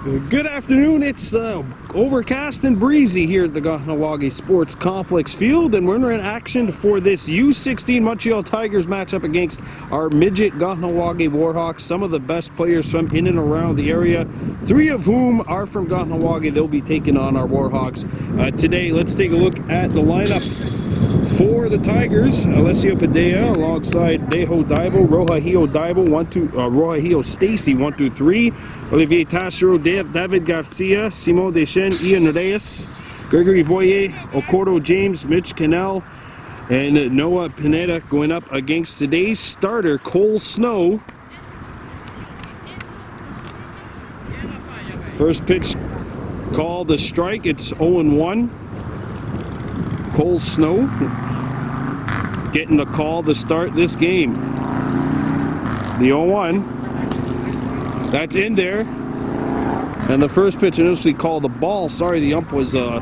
Good afternoon. It's overcast and breezy here at the Kahnawake Sports Complex Field, and we're in action for this U16 Montreal Tigers matchup against our midget Kahnawake Warhawks. Some of the best players from in and around the area, three of whom are from Kahnawake. They'll be taking on our Warhawks today. Let's take a look at the lineup for the Tigers. Alessio Padilla alongside Deho Daibo, Rohahio Daibo, Rohahio Stacy, 1, 2, 3. Olivier Tashiro, David Garcia, Simon Deschen, Ian Reyes, Gregory Voyer, Ocordo James, Mitch Cannell, and Noah Pineda going up against today's starter, Cole Snow. First pitch called a strike. It's 0-1. Cole Snow getting the call to start this game. The 0-1. That's in there. And the first pitch initially called the ball. Sorry, the ump was, I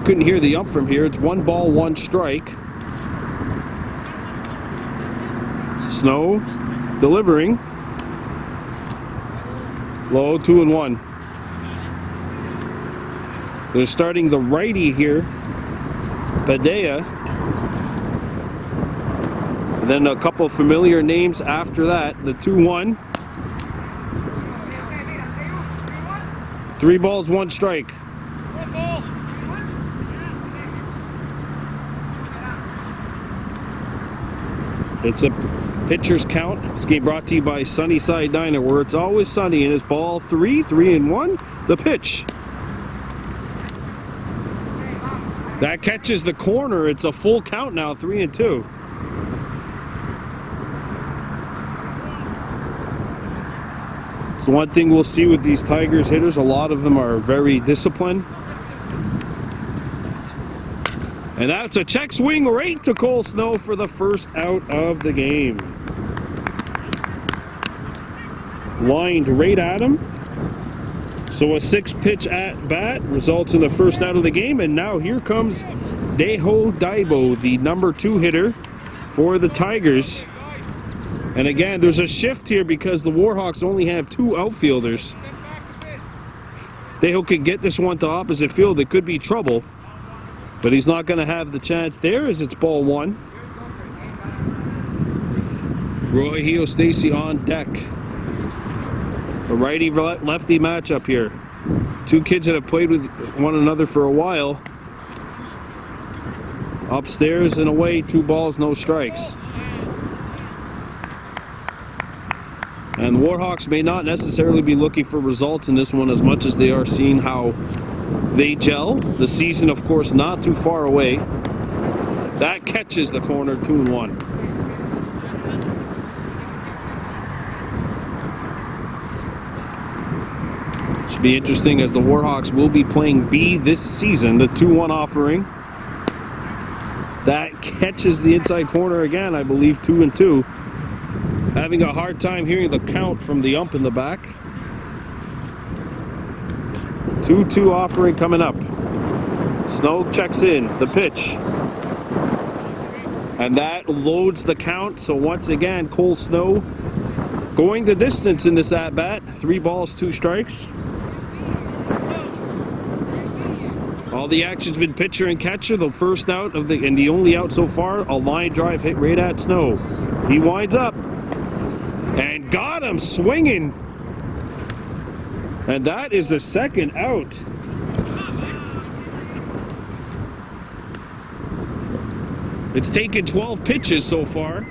couldn't hear the ump from here. It's 1 ball, 1 strike. Snow delivering. Low, 2-1. They're starting the righty here, Padilla. And then a couple familiar names after that. The 2-1. 3 balls, 1 strike. It's a pitcher's count. This game brought to you by Sunnyside Diner, where it's always sunny. And it's ball 3-1. The pitch. That catches the corner. It's a full count now, 3-2. So one thing we'll see with these Tigers hitters, a lot of them are very disciplined. And that's a check swing right to Cole Snow for the first out of the game. Lined right at him. So a 6-pitch at bat results in the first out of the game, and now here comes Deho Daibo, the number 2 hitter for the Tigers. And again, there's a shift here because the Warhawks only have 2 outfielders. Deho could get this one to opposite field. It could be trouble, but he's not going to have the chance there as it's ball 1. Rohahio Stacy on deck. A righty-lefty matchup here. 2 kids that have played with one another for a while. Upstairs and away, 2 balls, no strikes. And the Warhawks may not necessarily be looking for results in this one as much as they are seeing how they gel. The season, of course, not too far away. That catches the corner, 2-1. Should be interesting as the Warhawks will be playing B this season, the 2-1 offering. That catches the inside corner again, I believe, 2-2. Having a hard time hearing the count from the ump in the back. 2-2 offering coming up. Snow checks in. The pitch. And that loads the count. So once again, Cole Snow going the distance in this at-bat. 3 balls, 2 strikes. All the action's been pitcher and catcher. The first out of and the only out so far, a line drive hit right at Snow. He winds up. And got him swinging. And that is the second out. It's taken 12 pitches so far,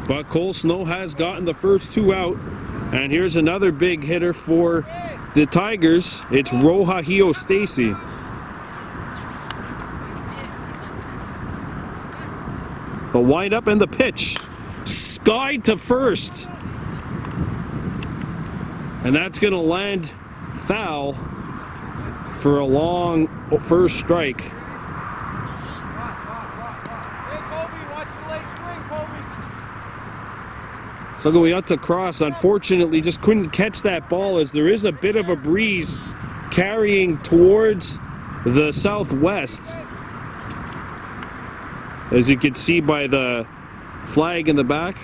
but Cole Snow has gotten the first 2 out. And here's another big hitter for the Tigers. It's Rohahio Stacy. The windup and the pitch. Skied to first. And that's going to land foul for a long first strike. So going out to cross, unfortunately, just couldn't catch that ball as there is a bit of a breeze carrying towards the southwest. As you can see by the flag in the back,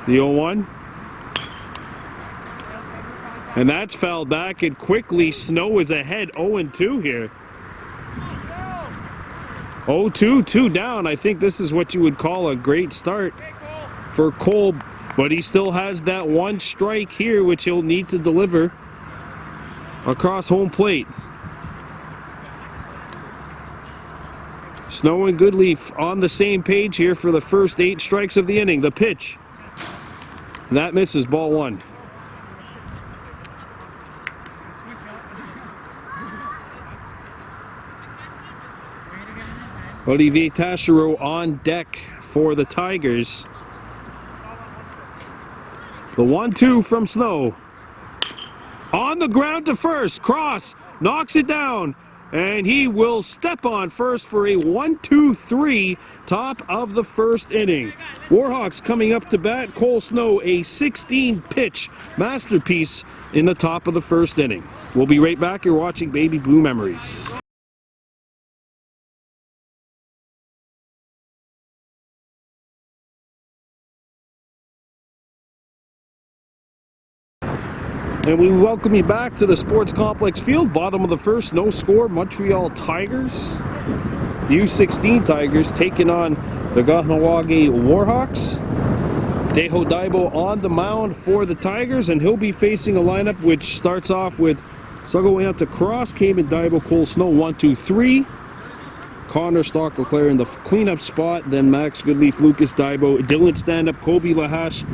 the 0-1. And that's fouled back, and quickly Snow is ahead 0-2 here. 0-2, 2 down. I think this is what you would call a great start for Cole, but he still has that one strike here, which he'll need to deliver across home plate. Snow and Goodleaf on the same page here for the first 8 strikes of the inning. The pitch. That misses, ball 1. Olivier Taschereau on deck for the Tigers. The 1-2 from Snow. On the ground to first. Cross knocks it down. And he will step on first for a 1-2-3 top of the first inning. Warhawks coming up to bat. Cole Snow, a 16-pitch masterpiece in the top of the first inning. We'll be right back. You're watching Baby Blue Memories. And we welcome you back to the Sports Complex Field. Bottom of the first, no score. Montreal Tigers. U16 Tigers taking on the Kahnawake Warhawks. Deho Daibo on the mound for the Tigers, and he'll be facing a lineup which starts off with Sugawayanta Cross, Cayman Daibo, Cole Snow, 1-2-3. Connor Stock Leclerc in the cleanup spot. Then Max Goodleaf, Lucas Daibo, Dylan Stand-Up, Kobe Lahash.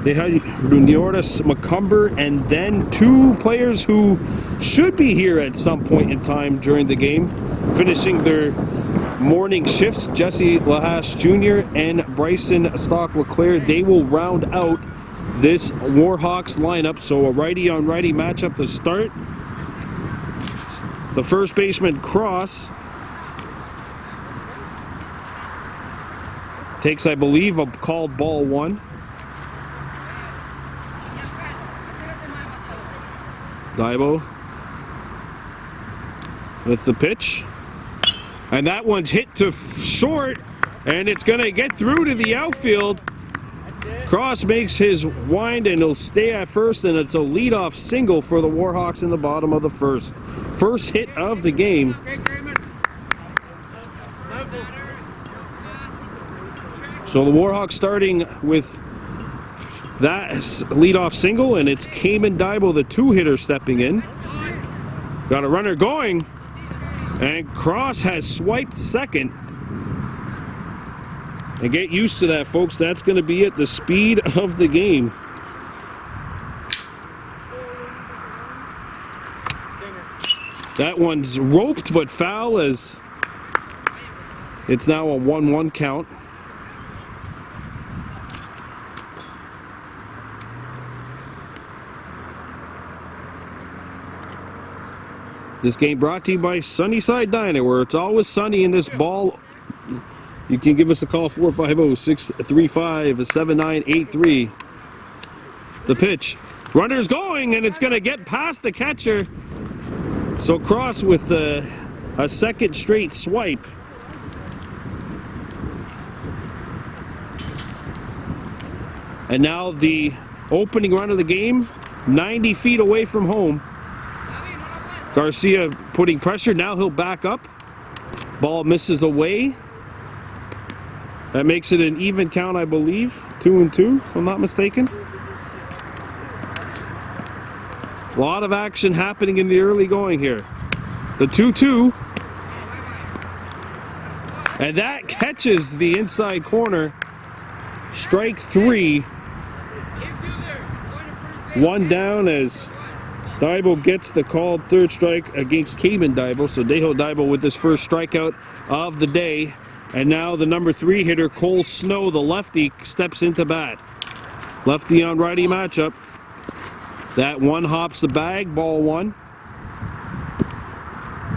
They had Runioris McCumber, and then 2 players who should be here at some point in time during the game, finishing their morning shifts. Jesse Lahash Jr. and Bryson Stock Leclerc. They will round out this Warhawks lineup. So a righty on righty matchup to start. The first baseman Cross takes, I believe, a called ball 1. Daibo with the pitch, and that one's hit to short, and it's going to get through to the outfield. Cross makes his wind, and he'll stay at first, and it's a leadoff single for the Warhawks in the bottom of the first. First hit of the game. So the Warhawks starting with that leadoff single, and it's Cayman Daibo, the 2-hitter, stepping in. Got a runner going, and Cross has swiped second. And get used to that, folks. That's going to be at the speed of the game. That one's roped but foul, as it's now a 1-1 count. This game brought to you by Sunnyside Diner, where it's always sunny in this ball. You can give us a call, 450-635-7983. The pitch. Runner's going, and it's going to get past the catcher. So Cross with a second straight swipe. And now the opening run of the game, 90 feet away from home. Garcia putting pressure. Now he'll back up. Ball misses away. That makes it an even count, I believe. 2-2, if I'm not mistaken. A lot of action happening in the early going here. The 2-2. And that catches the inside corner. Strike 3. 1 down as Daibo gets the called third strike against Cayman Daibo. So Deho Daibo with his first strikeout of the day. And now the number 3 hitter, Cole Snow, the lefty, steps into bat. Lefty on righty matchup. That one hops the bag, ball 1.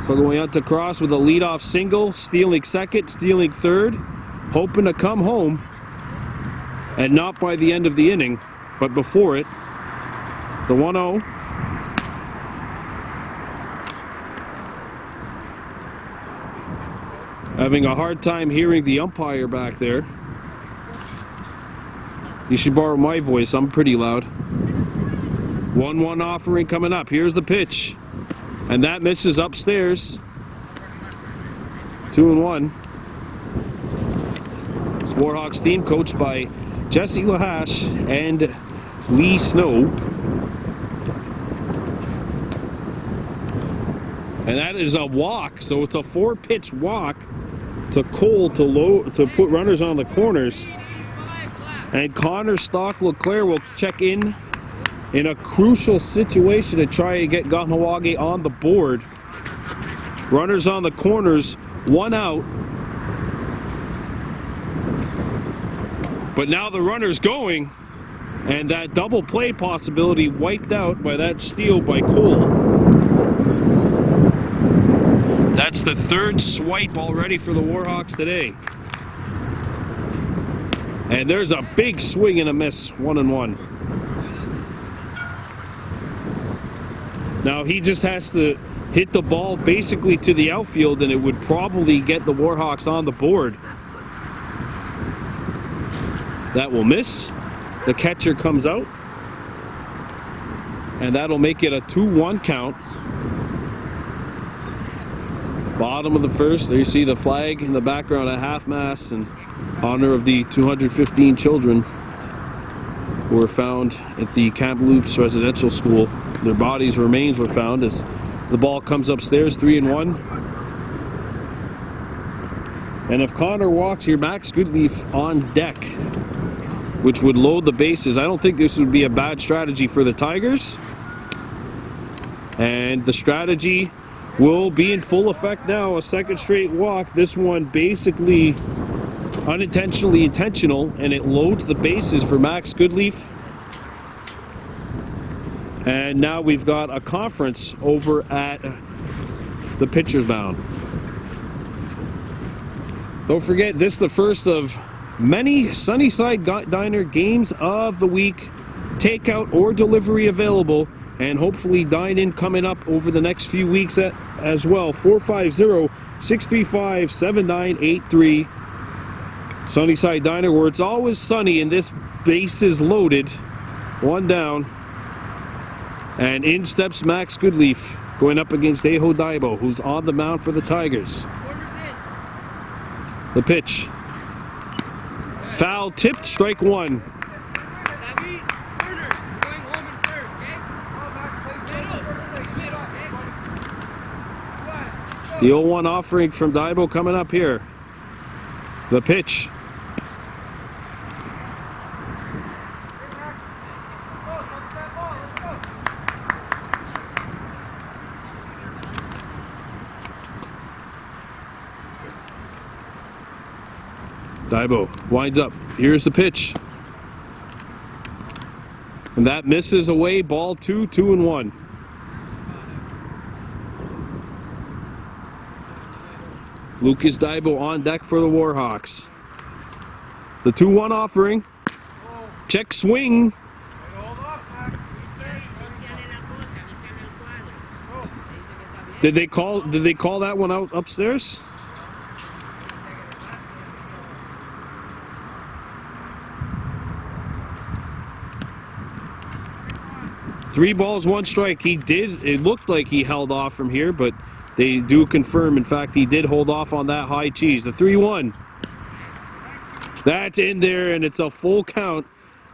So going out to Cross with a leadoff single, stealing second, stealing third, hoping to come home. And not by the end of the inning, but before it. The 1-0. Having a hard time hearing the umpire back there. You should borrow my voice, I'm pretty loud. 1-1 offering coming up. Here's the pitch. And that misses upstairs. 2-1. This Warhawks team coached by Jesse Lahash and Lee Snow. And that is a walk, so it's a 4-pitch walk to Cole to put runners on the corners. And Connor Stock Leclerc will check in a crucial situation to try to get Kahnawake on the board. Runners on the corners, 1 out. But now the runner's going, and that double play possibility wiped out by that steal by Cole. That's the 3rd swipe already for the Warhawks today. And there's a big swing and a miss, 1-1. Now he just has to hit the ball basically to the outfield, and it would probably get the Warhawks on the board. That will miss. The catcher comes out, and that'll make it a 2-1 count. Bottom of the first, there you see the flag in the background at half-mast in honor of the 215 children who were found at the Kamloops Residential School. Their bodies' remains were found as the ball comes upstairs, 3-1. And if Connor walks here, Max Goodleaf on deck, which would load the bases. I don't think this would be a bad strategy for the Tigers. And the strategy will be in full effect now. A 2nd straight walk. This one basically unintentionally intentional, and it loads the bases for Max Goodleaf. And now we've got a conference over at the pitcher's mound. Don't forget, this is the first of many Sunnyside Diner games of the week. Takeout or delivery available, and hopefully dine-in coming up over the next few weeks as well. 450-635-7983. Sunnyside Diner, where it's always sunny and this base is loaded. 1 down. And in steps Max Goodleaf going up against Aho Daibo, who's on the mound for the Tigers. The pitch. Foul tipped, strike 1. The 0-1 offering from Daibo coming up here. The pitch. Daibo winds up. Here's the pitch. And that misses away. Ball 2, 2-1. Lucas Daibo on deck for the Warhawks. The 2-1 offering. Check swing. Did they call that one out upstairs? Three balls, 1 strike. It looked like he held off from here, but they do confirm, in fact, he did hold off on that high cheese. The 3-1. That's in there, and it's a full count.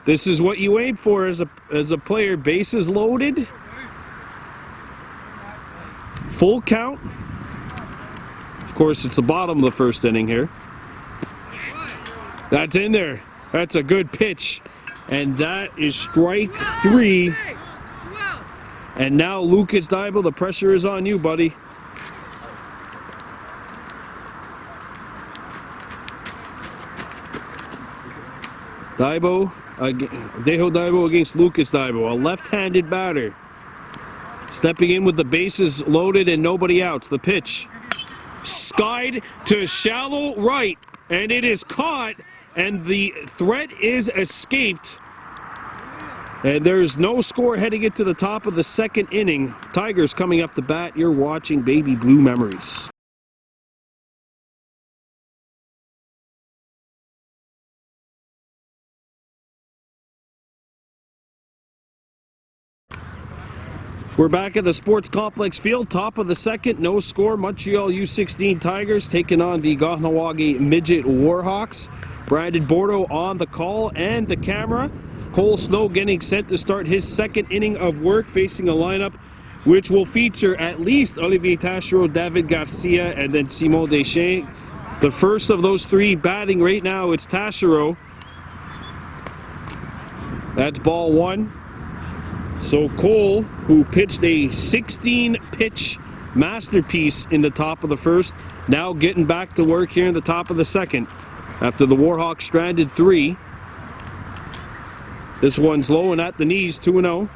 This is what you aim for as a player. Bases loaded. Full count. Of course, it's the bottom of the first inning here. That's in there. That's a good pitch. And that is strike 3. And now Lucas Daibo, the pressure is on you, buddy. Daibo, Deho Daibo against Lucas Daibo, a left-handed batter. Stepping in with the bases loaded and nobody outs. The pitch. Skied to shallow right, and it is caught, and the threat is escaped. And there's no score heading into the top of the 2nd inning. Tigers coming up to bat. You're watching Baby Blue Memories. We're back at the Sports Complex field, top of the second, no score. Montreal U16 Tigers taking on the Kahnawake Midget Warhawks. Brandon Bordeaux on the call and the camera. Cole Snow getting set to start his second inning of work, facing a lineup which will feature at least Olivier Taschereau, David Garcia, and then Simon Deschamps. The first of those three batting right now, it's Taschereau. That's ball one. So Cole, who pitched a 16-pitch masterpiece in the top of the first, now getting back to work here in the top of the second. After the Warhawks stranded 3. This one's low and at the knees, 2-0.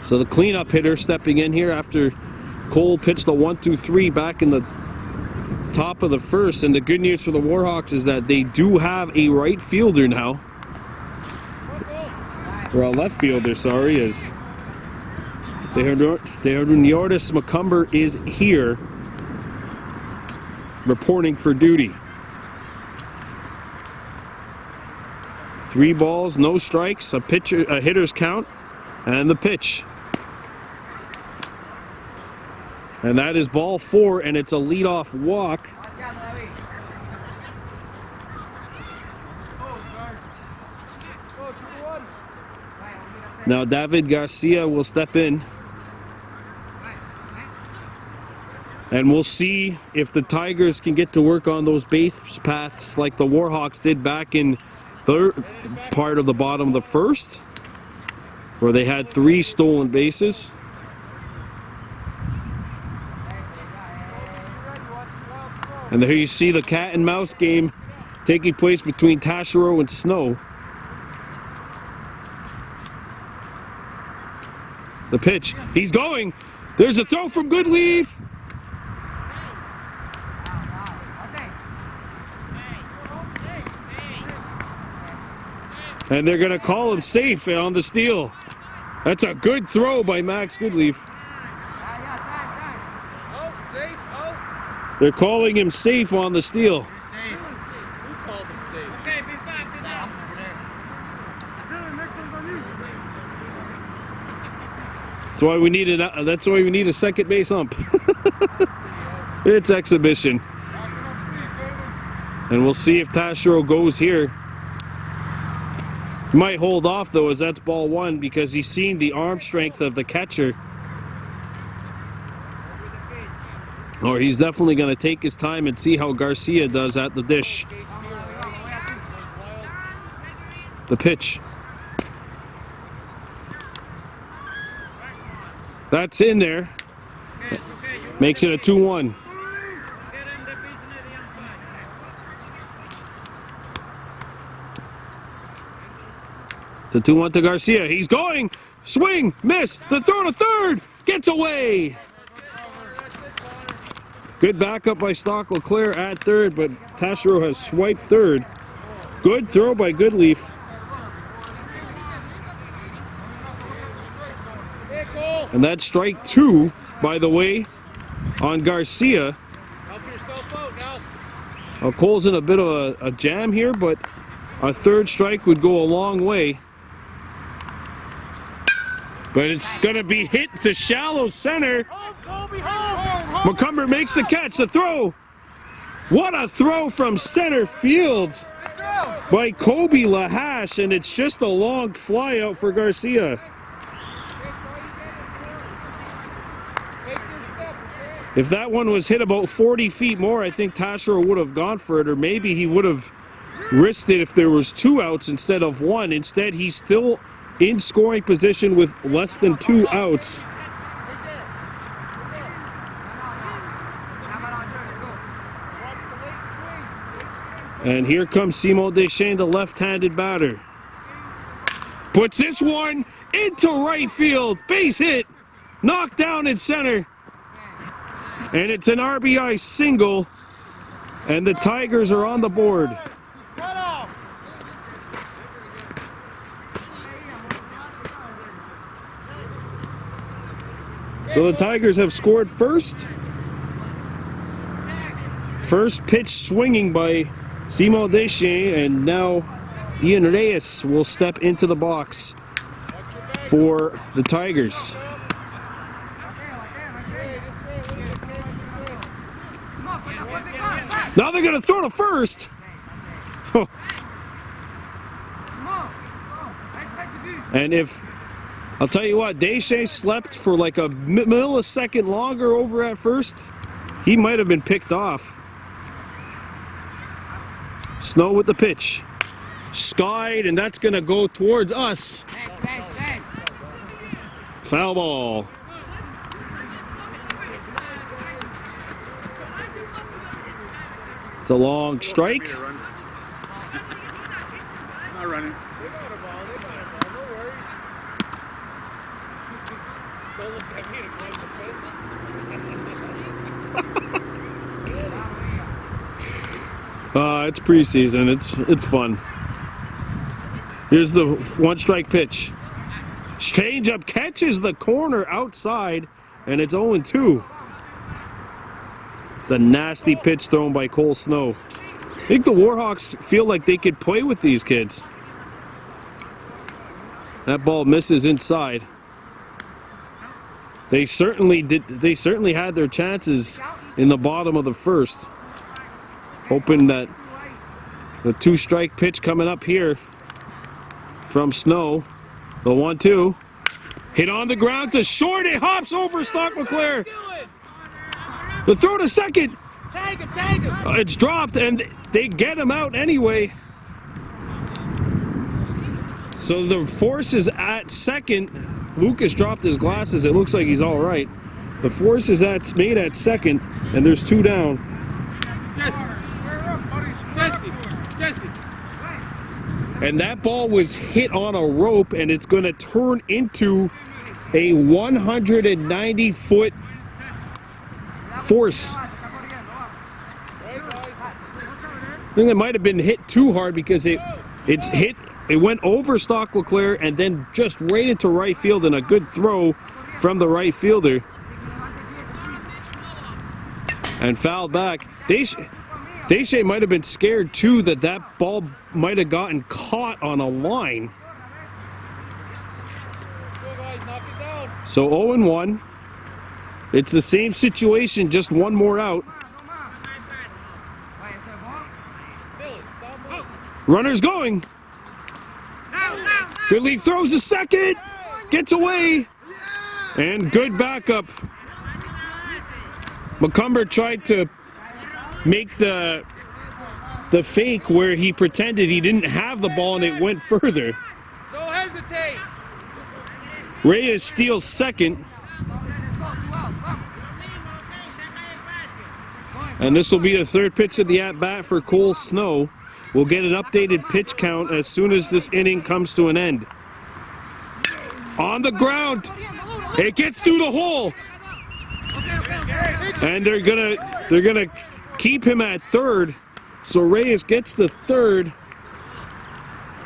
So the cleanup hitter stepping in here after Cole pitched a 1-2-3 back in the top of the first. And the good news for the Warhawks is that they do have a right fielder now. Or a left fielder, sorry, as Deheruniordis McCumber is here reporting for duty. 3 balls, no strikes, a hitter's count, and the pitch. And that is ball 4, and it's a leadoff walk. Now David Garcia will step in. And we'll see if the Tigers can get to work on those base paths like the Warhawks did back in the part of the bottom of the first, where they had 3 stolen bases. And there you see the cat and mouse game taking place between Taschereau and Snow. The pitch, he's going. There's a throw from Goodleaf. And they're going to call him safe on the steal. That's a good throw by Max Goodleaf. They're calling him safe on the steal. Who called him safe? That's why we need a second base ump. It's exhibition. And we'll see if Taschereau goes here. He might hold off though, as that's ball 1, because he's seen the arm strength of the catcher. Or he's definitely going to take his time and see how Garcia does at the dish. The pitch. That's in there. Makes it a 2-1. The 2-1 to Garcia. He's going. Swing. Miss. The throw to third. Gets away. Good backup by Stock Leclerc at third, but Taschereau has swiped third. Good throw by Goodleaf. And that's strike 2, by the way, on Garcia. Help yourself out now. Well, Cole's in a bit of a jam here, but a third strike would go a long way. But it's going to be hit to shallow center. McCumber makes the catch, the throw. What a throw from center field by Kobe Lahash, and it's just a long fly out for Garcia. If that one was hit about 40 feet more, I think Taschereau would have gone for it, or maybe he would have risked it if there was 2 outs instead of 1. Instead, he's still in scoring position with less than 2 outs. And here comes Simon Deschamps, the left-handed batter. Puts this one into right field. Base hit. Knocked down in center. And it's an RBI single. And the Tigers are on the board. So the Tigers have scored first. First pitch swinging by Simon Deschamps, and now Ian Reyes will step into the box for the Tigers. Now they're going to throw to first. And if, I'll tell you what, Deshay slept for like a millisecond longer over at first, he might have been picked off. Snow with the pitch. Skied, and that's going to go towards us. Foul ball. It's a long strike. Not running. It's preseason. It's fun. Here's the one strike pitch. Changeup catches the corner outside, and it's 0-2. It's a nasty pitch thrown by Cole Snow. I think the Warhawks feel like they could play with these kids. That ball misses inside. They certainly did. They certainly had their chances in the bottom of the first. Hoping that the two-strike pitch coming up here from Snow. The 1-2. Hit on the ground to short. It hops over Stock McClare. The throw to second. Tag him. It's dropped, and they get him out anyway. So the force is at second. Lucas dropped his glasses. It looks like he's all right. The force is made at second, and there's two down. Jesse. And that ball was hit on a rope, and it's going to turn into a 190-foot force. I think it might have been hit too hard because it went over Stock LeClaire and then just right into right field, and a good throw from the right fielder. And fouled back. Deshay might have been scared too that ball might have gotten caught on a line. So 0-1. It's the same situation, just one more out. Runner's going. Goodley throws a second, gets away, and good backup. McCumber tried to make the fake where he pretended he didn't have the ball and it went further. Don't hesitate. Reyes steals second. And this will be the third pitch of the at-bat for Cole Snow. We'll get an updated pitch count as soon as this inning comes to an end. On the ground. It gets through the hole. And they're gonna keep him at third. So Reyes gets the third.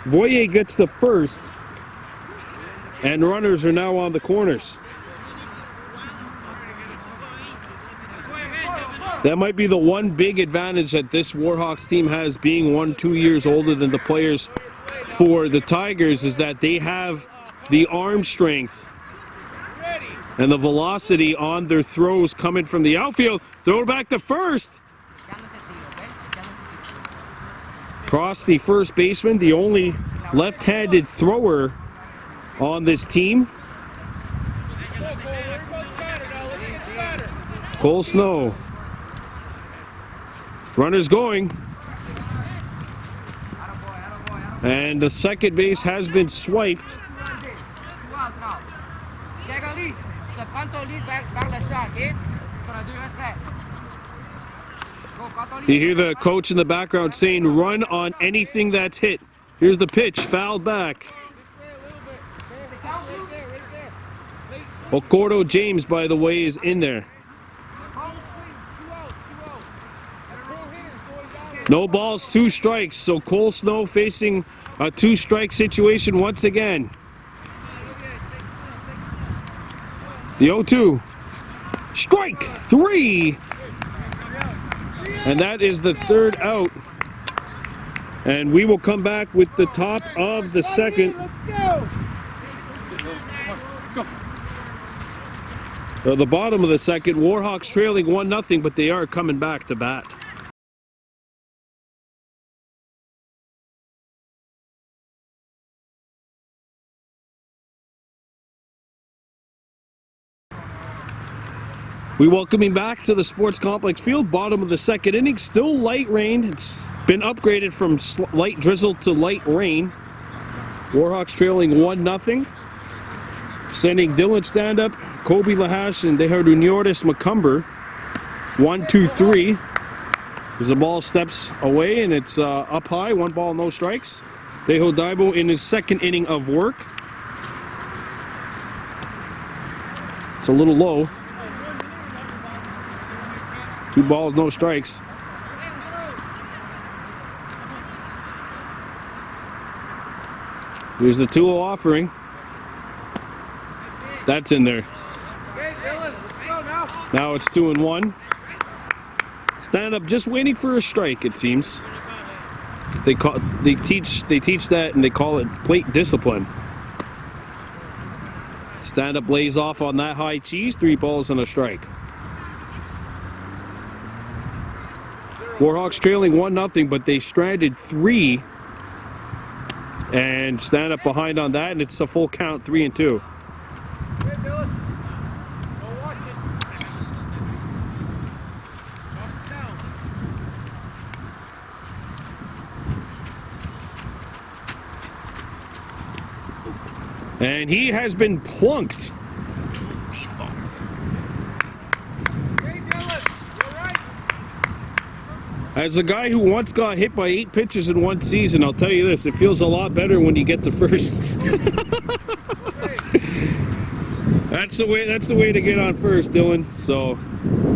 Voyer gets the first. And runners are now on the corners. That might be the one big advantage that this Warhawks team has, being 1-2 years older than the players for the Tigers, is that they have the arm strength and the velocity on their throws coming from the outfield. Throw it back to first. Cross the first baseman, the only left-handed thrower on this team. Cole Snow. Runner's going. And the second base has been swiped. You hear the coach in the background saying, run on anything that's hit. Here's the pitch, fouled back. Ocordo James, by the way, is in there. No balls, 2 strikes. So Cole Snow facing a 2-strike situation once again. The 0-2. Strike 3. And that is the third out. And we will come back with the top of the second. Let's go. go. The bottom of the second, Warhawks trailing 1-0, but they are coming back to bat. We welcome him back to the Sports Complex Field, bottom of the second inning. Still light rain. It's been upgraded from light drizzle to light rain. Warhawks trailing 1-0. Sending Dylan Stand-Up, Kobe Lahash, and Deharuniotis McCumber. 1-2-3. As the ball steps away and it's up high, 1 ball, no strikes. Deho Daibo in his second inning of work. It's a little low. 2 balls, no strikes. Here's the 2-0 offering. That's in there. Okay, Dylan, let's go now. Now it's 2-1. Stand up, just waiting for a strike. It seems. They teach that, and they call it plate discipline. Stand up lays off on that high cheese. 3 balls and a strike. Warhawks trailing 1-0, but they stranded 3. And Stand Up behind on that, and it's a full count, 3-2. Okay, Dylan. Go watch it. Up, down. And he has been plunked. Okay, Dylan, you're right. As a guy who once got hit by 8 pitches in one season, I'll tell you this, it feels a lot better when you get to first. That's the way to get on first, Dylan. So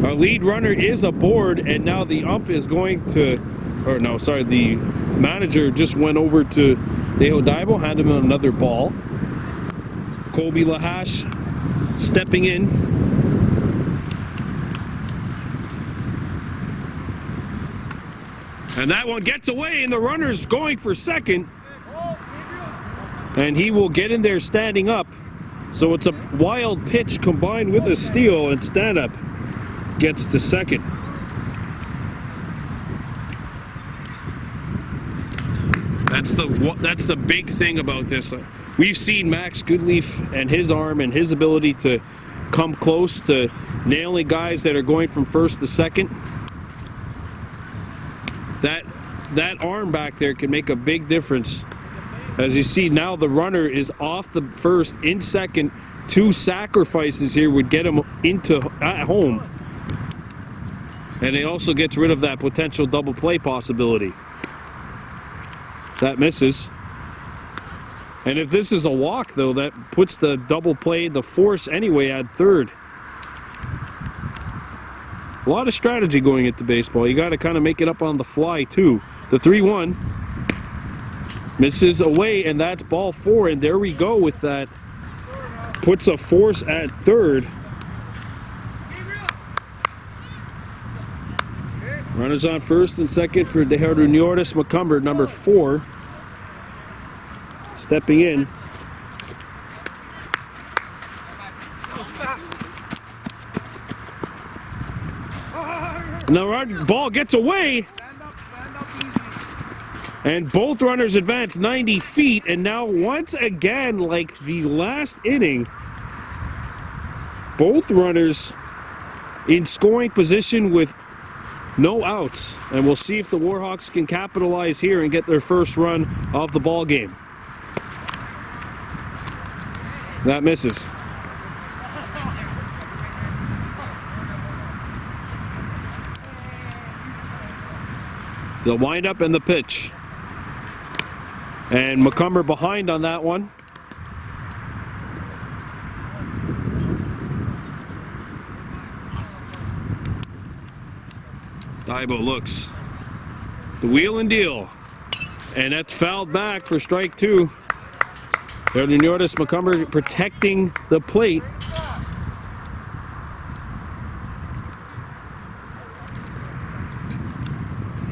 our lead runner is aboard, and now the ump is going to, or no, sorry, the manager just went over to Deho Daibo, handed him another ball. Kobe Lahash stepping in. And that one gets away, and the runner's going for second. And he will get in there standing up. So it's a wild pitch combined with a steal, and Stand-Up gets to second. That's the big thing about this. We've seen Max Goodleaf and his arm and his ability to come close to nailing guys that are going from first to second. That arm back there can make a big difference. As you see now, the runner is off the first, in second. 2 sacrifices here would get him at home. And it also gets rid of that potential double play possibility. That misses. And if this is a walk, though, that puts the double play, the force anyway, at third. A lot of strategy going into baseball. You got to kind of make it up on the fly, too. The 3-1 misses away, and that's ball 4. And there we go with that. Puts a force at third. Runners on first and second for Deharuniotis McCumber, number 4. Stepping in. That was fast. And the ball gets away. Stand up easy. And both runners advance 90 feet. And now once again, like the last inning, both runners in scoring position with no outs. And we'll see if the Warhawks can capitalize here and get their first run of the ball game. That misses. The windup and the pitch. And McCumber behind on that one. Daibo looks. The wheel and deal. And that's fouled back for strike 2. Deharuniotis McCumber protecting the plate.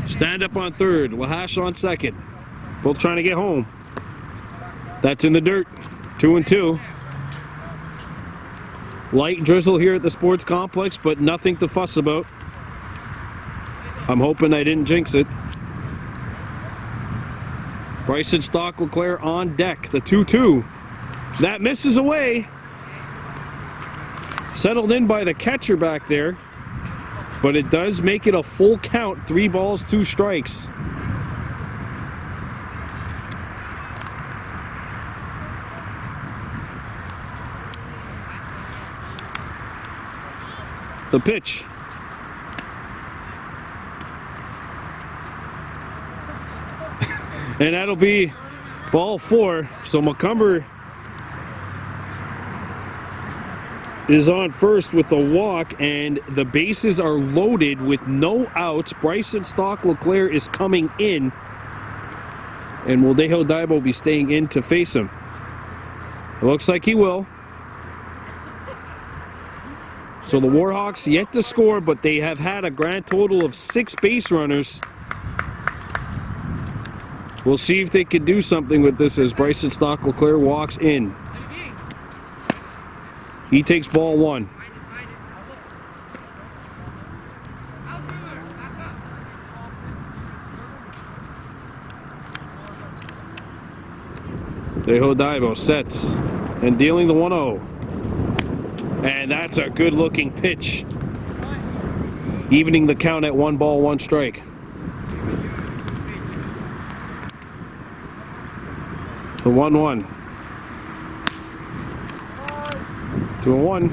Stand up on third. Lahash on second. Both trying to get home. That's in the dirt. 2-2. Light drizzle here at the sports complex, but nothing to fuss about. I'm hoping I didn't jinx it. Bryson Stock Leclaire on deck, the 2-2. That misses away. Settled in by the catcher back there. But it does make it a full count. 3 balls, 2 strikes. The pitch. And that'll be ball 4. So Macomber is on first with a walk, and the bases are loaded with no outs. Bryson Stock Leclaire is coming in, and will Dejo Daibo be staying in to face him? It looks like he will. So the Warhawks yet to score, but they have had a grand total of 6 base runners. We'll see if they can do something with this as Bryson Stock Leclaire walks in. He takes ball 1. Dejo Daibo sets and dealing the 1-0. And that's a good looking pitch. Evening the count at 1 ball, 1 strike. The 1-1. 2-1.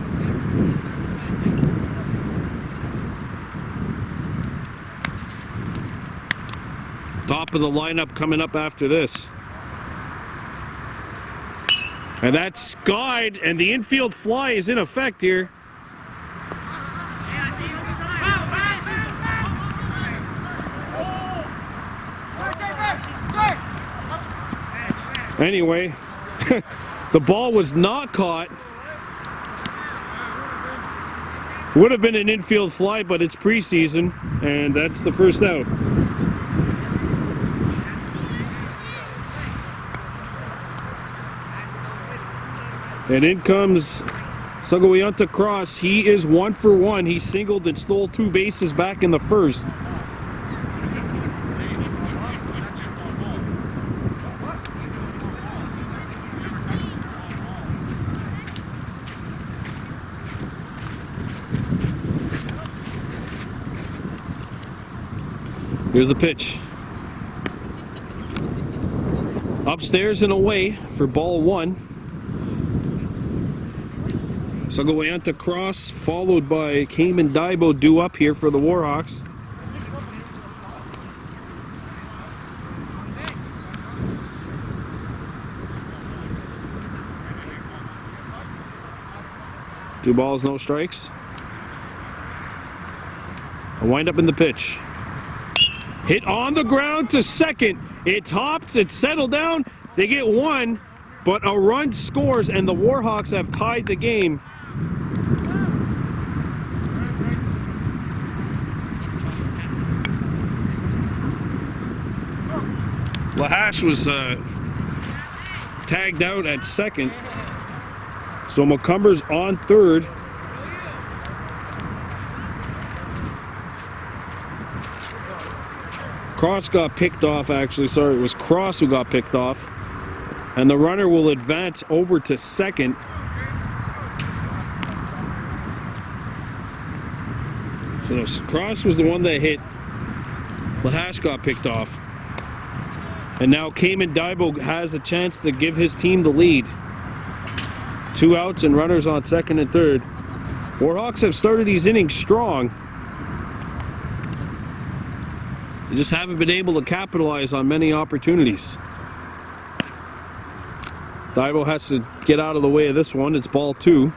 Top of the lineup coming up after this. And that's skied, and the infield fly is in effect here. Anyway, the ball was not caught. Would have been an infield fly, but it's preseason, and that's the first out. And in comes Sagoyanta Cross. He is 1 for 1. He singled and stole 2 bases back in the first. Here's the pitch. Upstairs and away for ball 1. Sagoyanta Cross followed by Cayman Daibo due up here for the Warhawks. Two balls, no strikes. A wind up in the pitch. Hit on the ground to second. It hops, it's settled down. They get 1, but a run scores, and the Warhawks have tied the game. Lahash was tagged out at second. So Macomber's on third. Cross got picked off, actually. Sorry, it was Cross who got picked off. And the runner will advance over to second. So no, Cross was the one that hit. Lahash got picked off. And now Cayman Daibo has a chance to give his team the lead. 2 outs and runners on second and third. Warhawks have started these innings strong. They just haven't been able to capitalize on many opportunities. Daibo has to get out of the way of this one. It's ball 2.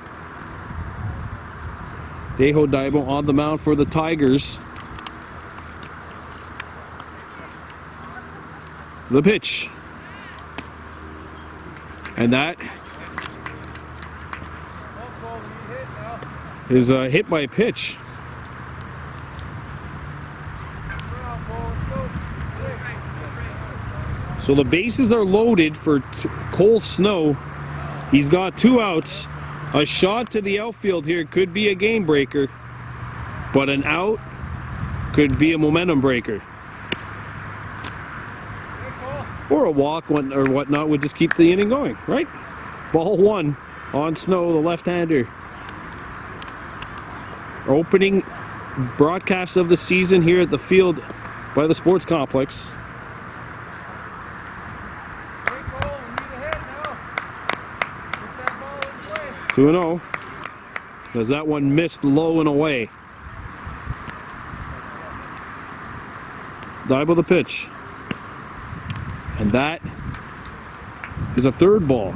Dejo Daibo on the mound for the Tigers. The pitch. And that is a hit by pitch. So the bases are loaded for Cole Snow. He's got 2 outs. A shot to the outfield here could be a game breaker, but an out could be a momentum breaker. Or a walk or whatnot would just keep the inning going, right? Ball one on Snow, the left-hander. Opening broadcast of the season here at the field by the sports complex. 2-0. As that one missed low and away. Dive with the pitch. And that is a third ball.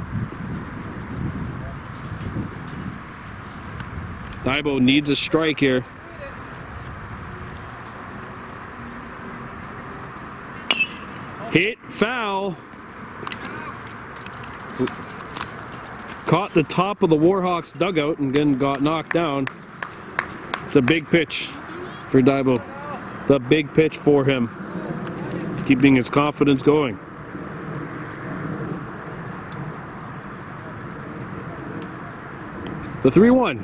Daibo needs a strike here. Hit, foul. Caught the top of the Warhawks dugout and then got knocked down. It's a big pitch for Daibo. The big pitch for him. Keeping his confidence going. The 3-1.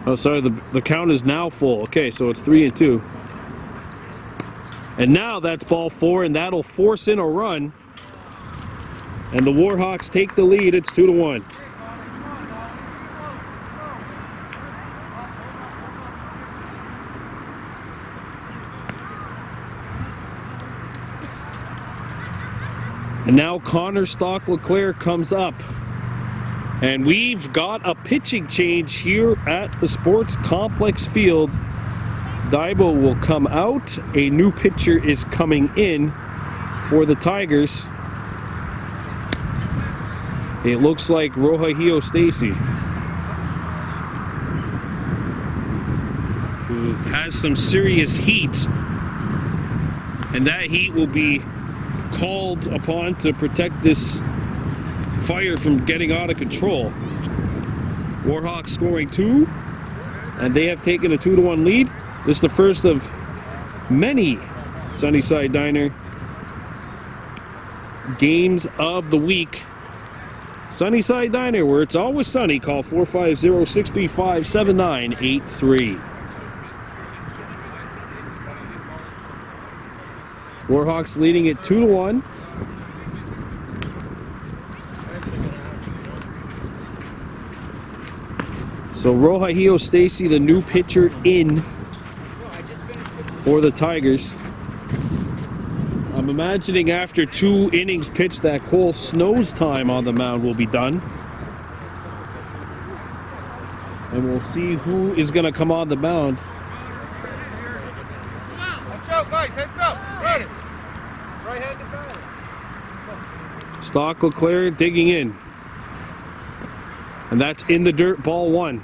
Oh, sorry, the count is now full. Okay, so it's 3-2. And now that's ball four, and that'll force in a run. And the Warhawks take the lead. It's 2-1. And now Connor Stock-LeClair comes up. And we've got a pitching change here at the Sports Complex field. Daibo will come out. A new pitcher is coming in for the Tigers. It looks like Rohahio Stacy, who has some serious heat. And that heat will be called upon to protect this fire from getting out of control. Warhawks scoring 2, and they have taken a 2-1 lead. This is the first of many Sunnyside Diner games of the week. Sunnyside Diner, where it's always sunny. Call 450-635-7983. Warhawks leading it 2-1. So Rohahio Stacy, the new pitcher in for the Tigers. I'm imagining after 2 innings pitched that Cole Snow's time on the mound will be done. And we'll see who is going to come on the mound. Watch out, guys, heads up. Ready. Right-handed batter. Stock-LeClair digging in. And that's in the dirt, ball 1.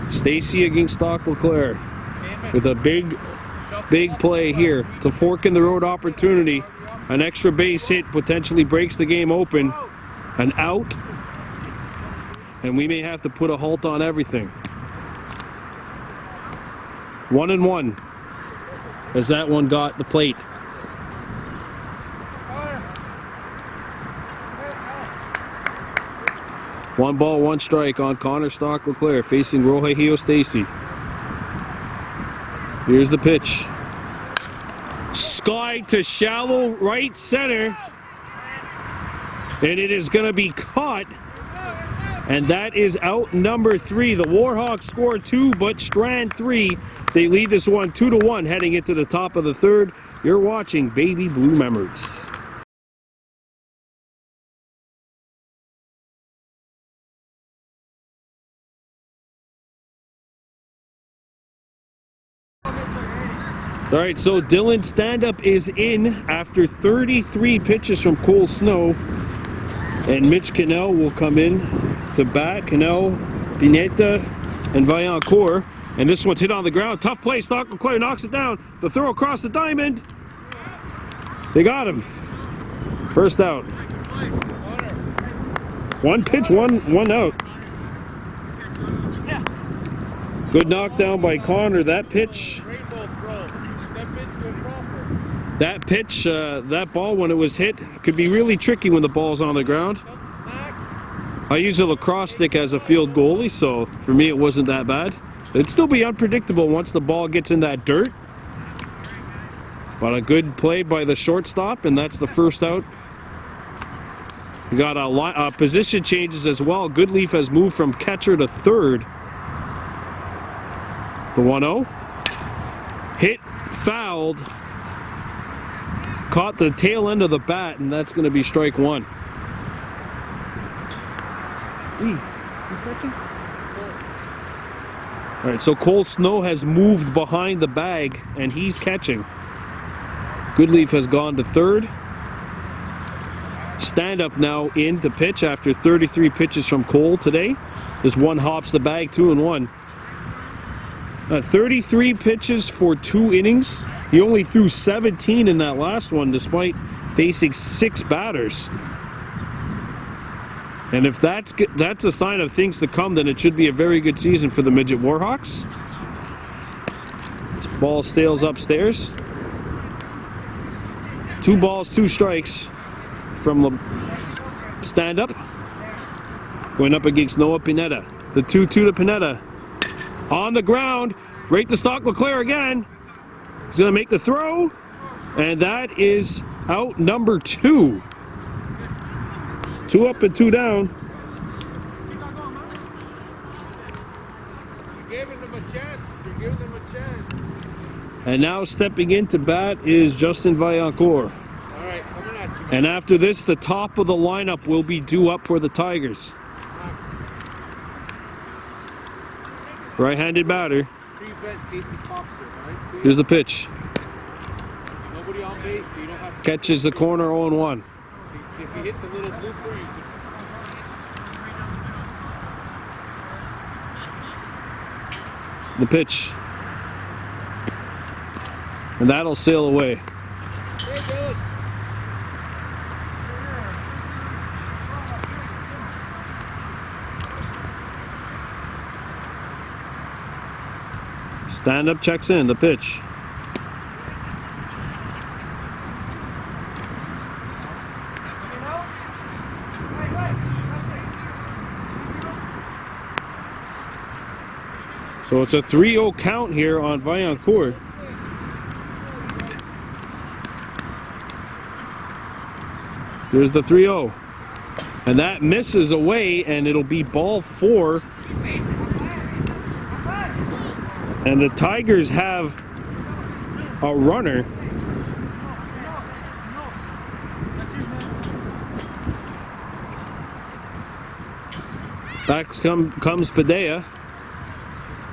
Stacy against Stock-LeClair with a big play here. It's a fork in the road opportunity. An extra base hit potentially breaks the game open. An out. And we may have to put a halt on everything. 1-1 as that one got the plate. One ball, one strike on Connor Stock-LeClair facing Rohahio Stacy. Here's the pitch. Sky to shallow right center. And it is going to be caught. And that is out number 3. The Warhawks score 2, but strand 3. They lead this one 2-1 heading into the top of the 3rd. You're watching Baby Blue Memories. All right, so Dylan stand-up is in after 33 pitches from Cole Snow. And Mitch Cannell will come in to bat. Cannell, Pineta, and Vaillancourt. And this one's hit on the ground. Tough play. Stock-LeClair knocks it down. The throw across the diamond. They got him. First out. One pitch, one out. Good knockdown by Connor. That pitch, that ball when it was hit could be really tricky when the ball's on the ground. I use a lacrosse stick as a field goalie, so for me it wasn't that bad. It'd still be unpredictable once the ball gets in that dirt. But a good play by the shortstop, and that's the first out. We got a position changes as well. Goodleaf has moved from catcher to third. The 1-0. Hit, fouled. Caught the tail end of the bat, and that's going to be strike one. He's catching? All right, so Cole Snow has moved behind the bag, and he's catching. Goodleaf has gone to third. Stand up now in to pitch after 33 pitches from Cole today. This one hops the bag, 2-1. 33 pitches for 2 innings. He only threw 17 in that last one despite facing 6 batters. And if that's a sign of things to come, then it should be a very good season for the Midget Warhawks. This ball sails upstairs. 2 balls, 2 strikes from the stand-up. Going up against Noah Pineda. The 2-2 to Pineda. On the ground, right to Stock LeClaire again. He's going to make the throw, and that is out number 2. 2 up and 2 down. You're giving them a chance. You're giving them a chance. And now stepping into bat is Justin Vaillancourt. All right, coming at you. And after this, the top of the lineup will be due up for the Tigers. Right-handed batter. Here's the pitch. Nobody on base, so you don't have to. Catches the corner 0-1. If he hits a little blooper, you could. The pitch. And that'll sail away. Hey, Dylan. Stand-up checks in, the pitch. So it's a 3-0 count here on Vaillancourt. Here's the 3-0. And that misses away, and it'll be ball 4. And the Tigers have a runner. Back comes Padilla.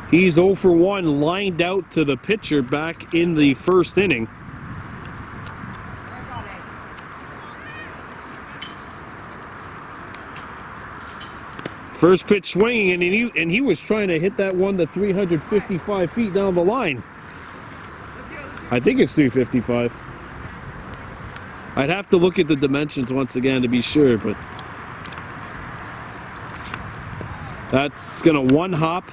He's 0 for 1, lined out to the pitcher back in the first inning. First pitch swinging, and he was trying to hit that one to 355 feet down the line. I think it's 355. I'd have to look at the dimensions once again to be sure, but that's going to one hop.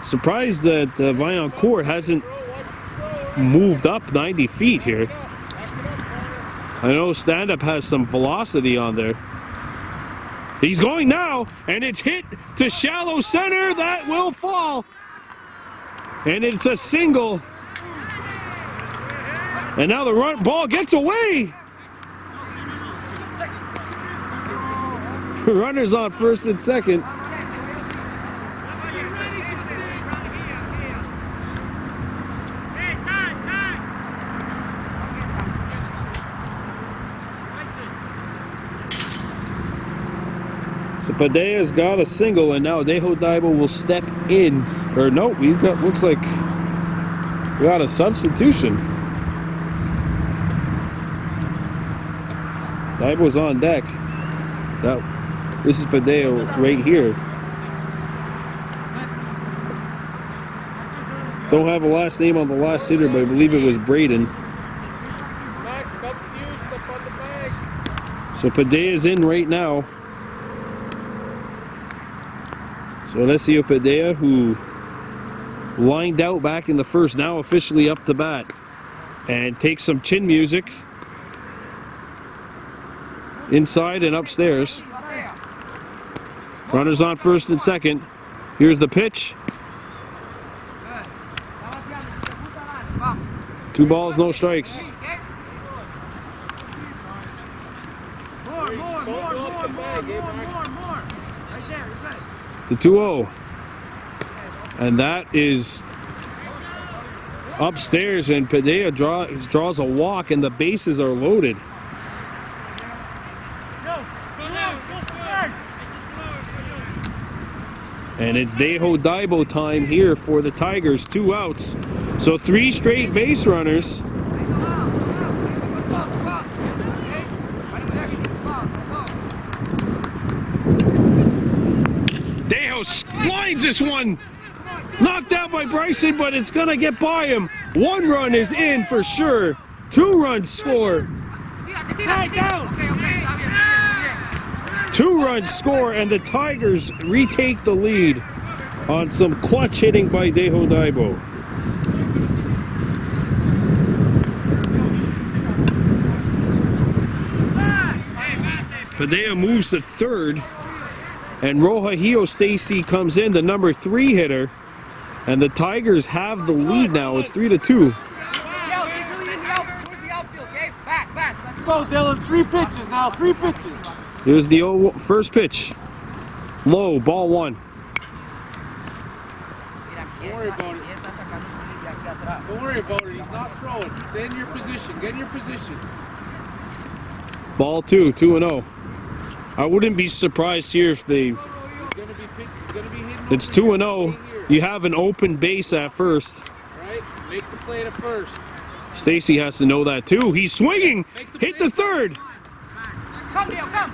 Surprised that Vaillancourt hasn't moved up 90 feet here. I know stand-up has some velocity on there. He's going now, and it's hit to shallow center. That will fall. And it's a single. And now the ball gets away. Runners on first and second. So Padea's got a single, and now Dejo Daibo will step in. Or no, looks like we got a substitution. Daibo's on deck. This is Padilla right here. Don't have a last name on the last hitter, but I believe it was Braden. Max, confused up on the bag. So Padea's in right now. So Alessio Padilla, who lined out back in the first, now officially up to bat. And takes some chin music inside and upstairs. Runners on first and second. Here's the pitch. 2 balls, no strikes. The 2-0. And that is upstairs, and Padilla draws a walk, and the bases are loaded. And it's Deho Daibo time here for the Tigers, 2 outs. So 3 straight base runners. Deho lines this one. Knocked out by Bryson, but it's gonna get by him. 1 run is in for sure. 2 runs score. 2 runs score, and the Tigers retake the lead on some clutch hitting by Deho Daibo. Padilla moves to third, and Warhawks Stacy comes in, the number 3 hitter, and the Tigers have the lead now. It's 3-2. Let's go, Dylan. 3 pitches now. 3 pitches. Here's the first pitch. Low, ball 1. Don't worry about it. Don't worry about it. He's not throwing. Stay in your position. Get in your position. Ball 2, 2-0. I wouldn't be surprised here if they... It's 2-0. You have an open base at first. Right? Make the play to first. Stacy has to know that too. He's swinging. Hit the third.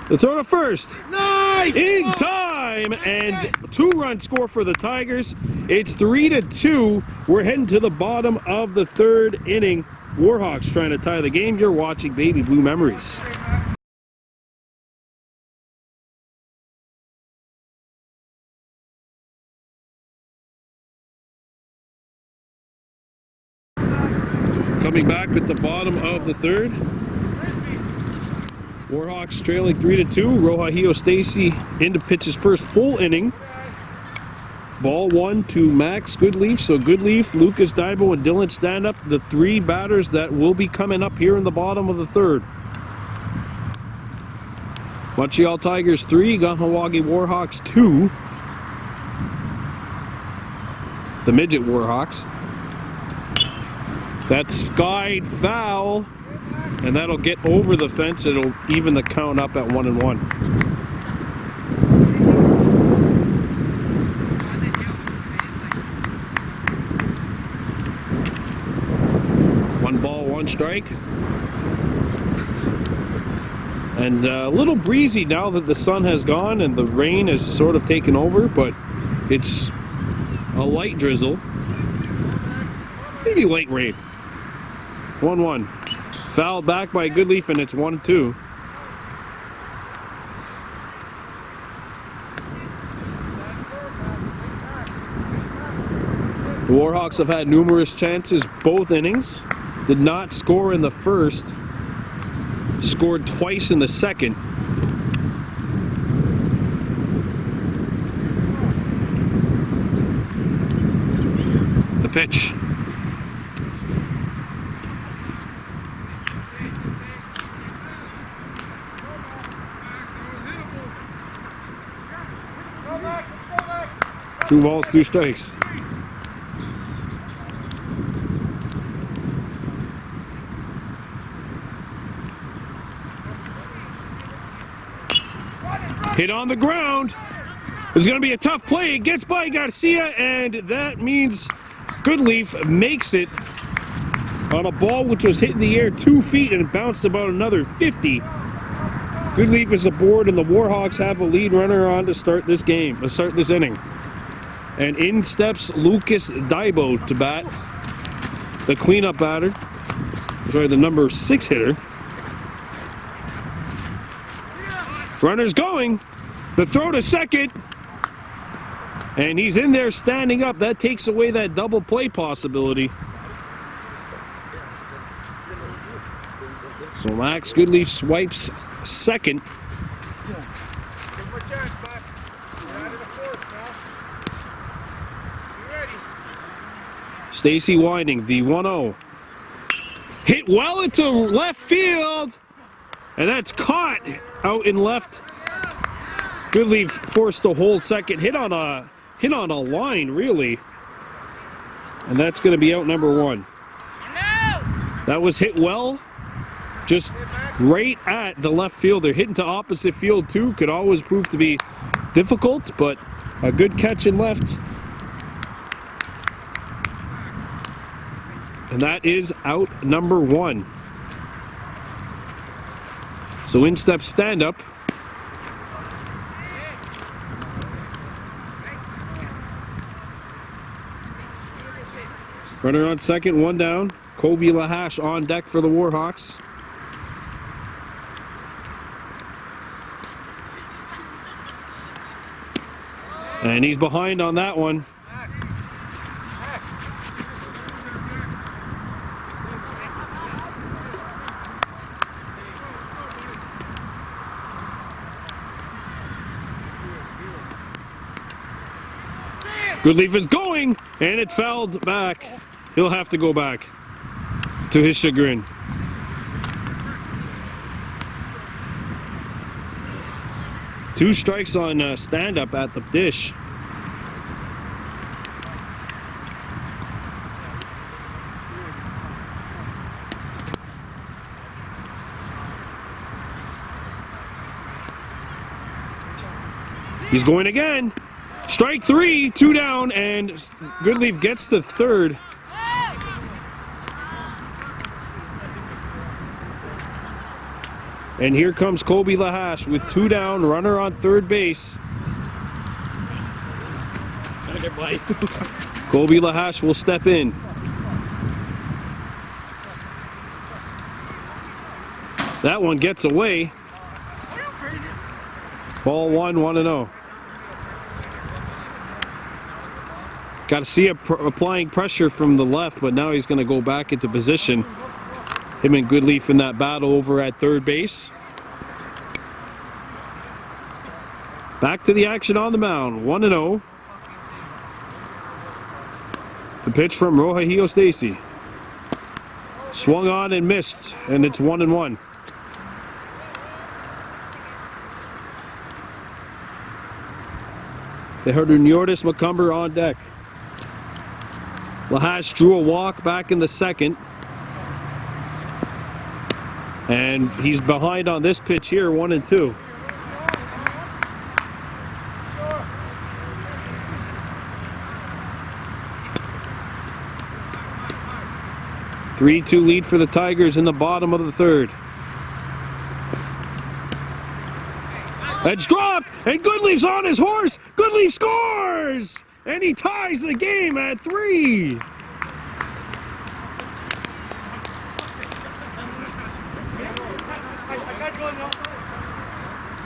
The throw to first. Nice! In time, and 2-run score for the Tigers. It's 3-2. We're heading to the bottom of the 3rd inning. Warhawks trying to tie the game. You're watching Baby Blue Memories. Coming back at the bottom of the 3rd. Warhawks trailing 3-2. Warhawks Stacy in to pitch his first full inning. Ball 1 to Max Goodleaf. So Goodleaf, Lucas Daibo, and Dylan Stand Up, the 3 batters that will be coming up here in the bottom of the 3rd. Montreal Tigers 3, Kahnawake Warhawks 2. The midget Warhawks. That's skied foul, and that'll get over the fence. It'll even the count up at 1-1. One ball, 1 strike. And a little breezy now that the sun has gone and the rain has sort of taken over, but it's a light drizzle. Maybe light rain. 1-1. Fouled back by Goodleaf, and it's 1-2. The Warhawks have had numerous chances both innings. Did not score in the first. Scored twice in the second. The pitch. Two balls, 2 strikes. Hit on the ground. It's going to be a tough play. It gets by Garcia, and that means Goodleaf makes it on a ball which was hit in the air 2 feet and bounced about another 50. Goodleaf is aboard, and the Warhawks have a lead runner on to start this game, to start this inning. And in steps Lucas Daibo to bat, the cleanup batter. Sorry, the number 6 hitter. Runner's going. The throw to second. And he's in there standing up. That takes away that double play possibility. So Max Goodleaf swipes second. Stacy winding, the 1-0. Hit well into left field. And that's caught out in left. Goodleaf forced to hold second. Hit on a line, really. And that's going to be out number 1. That was hit well. Just right at the left fielder. Hitting to opposite field, too. Could always prove to be difficult, but a good catch in left. And that is out number 1. So in steps stand up. Runner on second, 1 down. Kobe Lahash on deck for the Warhawks. And he's behind on that one. Goodleaf is going, and it fouled back. He'll have to go back, to his chagrin. Two strikes on stand-up at the dish. He's going again. Strike 3, 2 down, and Goodleaf gets the third. And here comes Kobe Lahash with 2 down, runner on third base. Kobe Lahash will step in. That one gets away. Ball 1, 1-0. Got to see him applying pressure from the left, but now he's going to go back into position. Him and Goodleaf in that battle over at third base. Back to the action on the mound, 1-0. The pitch from Rohahio Stacy. Swung on and missed, and it's 1-1. They heard Nordis McCumber on deck. Lahash drew a walk back in the second. And he's behind on this pitch here, 1-2. Three-two lead for the Tigers in the bottom of the third. That's dropped, and Goodleaf's on his horse. Goodleaf scores, and he ties the game at 3.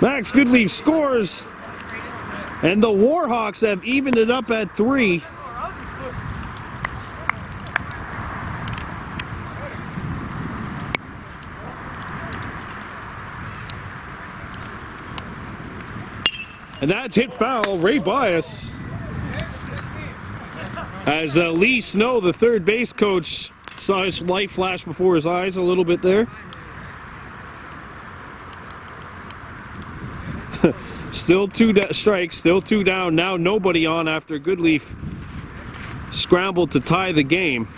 Max Goodleaf scores, and the Warhawks have evened it up at 3. And that's hit foul right by us. As Lee Snow, the third base coach, saw his light flash before his eyes a little bit there. Still 2 strikes, still 2 down. Now nobody on after Goodleaf scrambled to tie the game.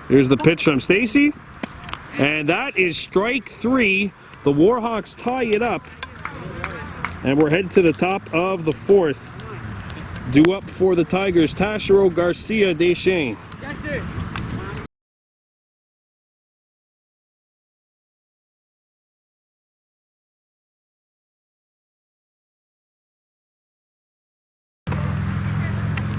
Here's the pitch from Stacy. And that is strike 3. The Warhawks tie it up. And we're headed to the top of the 4th. Due up for the Tigers, Tashiro, Garcia, Deschênes. Yes, sir.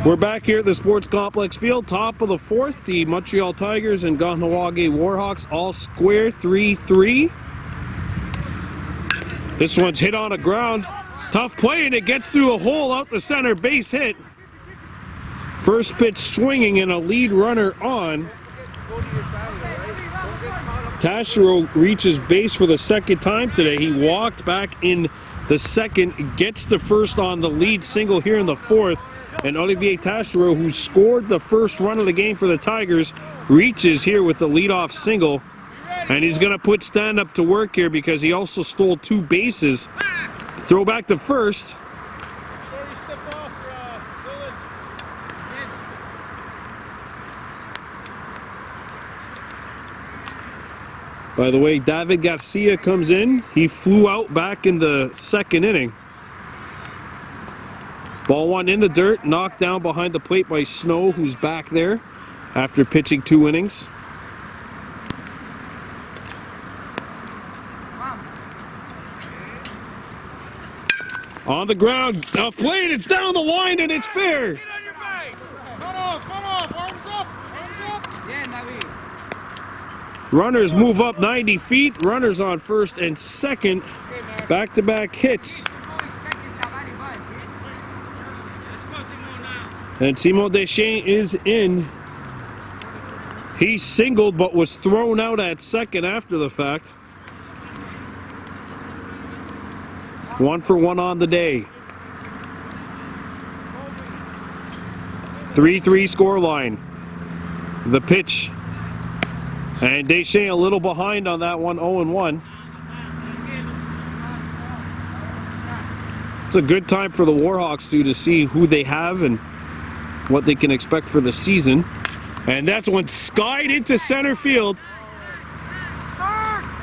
We're back here at the Sports Complex Field, top of the 4th. The Montreal Tigers and Kahnawake Warhawks all square, 3-3. This one's hit on a ground. Tough play, and it gets through a hole out the center. Base hit. First pitch swinging and a lead runner on. Tashiro reaches base for the second time today. He walked back in the second, gets the first on the lead single here in the fourth. And Olivier Tashiro, who scored the first run of the game for the Tigers, reaches here with the leadoff single. And he's going to put stand-up to work here because he also stole 2 bases. Throw back to first. By the way, David Garcia comes in. He flew out back in the second inning. Ball 1 in the dirt, knocked down behind the plate by Snow, who's back there after pitching 2 innings. On the ground, off plate, it's down the line and it's fair. Get on your bike. Come on, arms up. Yeah, Navi. Runners move up 90 feet. Runners on first and second. Back-to-back hits. And Simon Deschamps is in. He singled but was thrown out at second after the fact. 1 for 1 on the day. 3-3 score line. The pitch. And Deschamps a little behind on that one, 0-1. It's a good time for the Warhawks to see who they have and what they can expect for the season. And that's one skied into center field.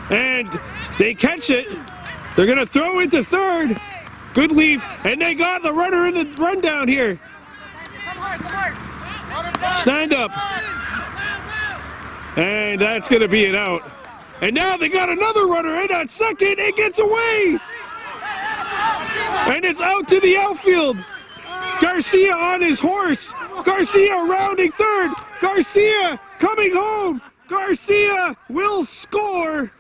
And they catch it. They're going to throw into third. Good leave. And they got the runner in the rundown here. Stand up. And that's going to be an out. And now they got another runner in at second. It gets away. And it's out to the outfield. Garcia on his horse. Garcia rounding third. Garcia coming home. Garcia will score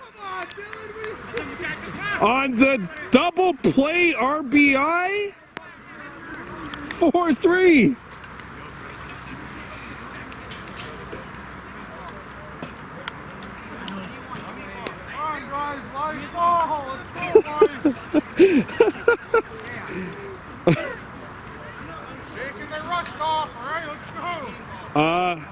on the double play RBI. 4-3. Shaking the rust off, all right, let's go.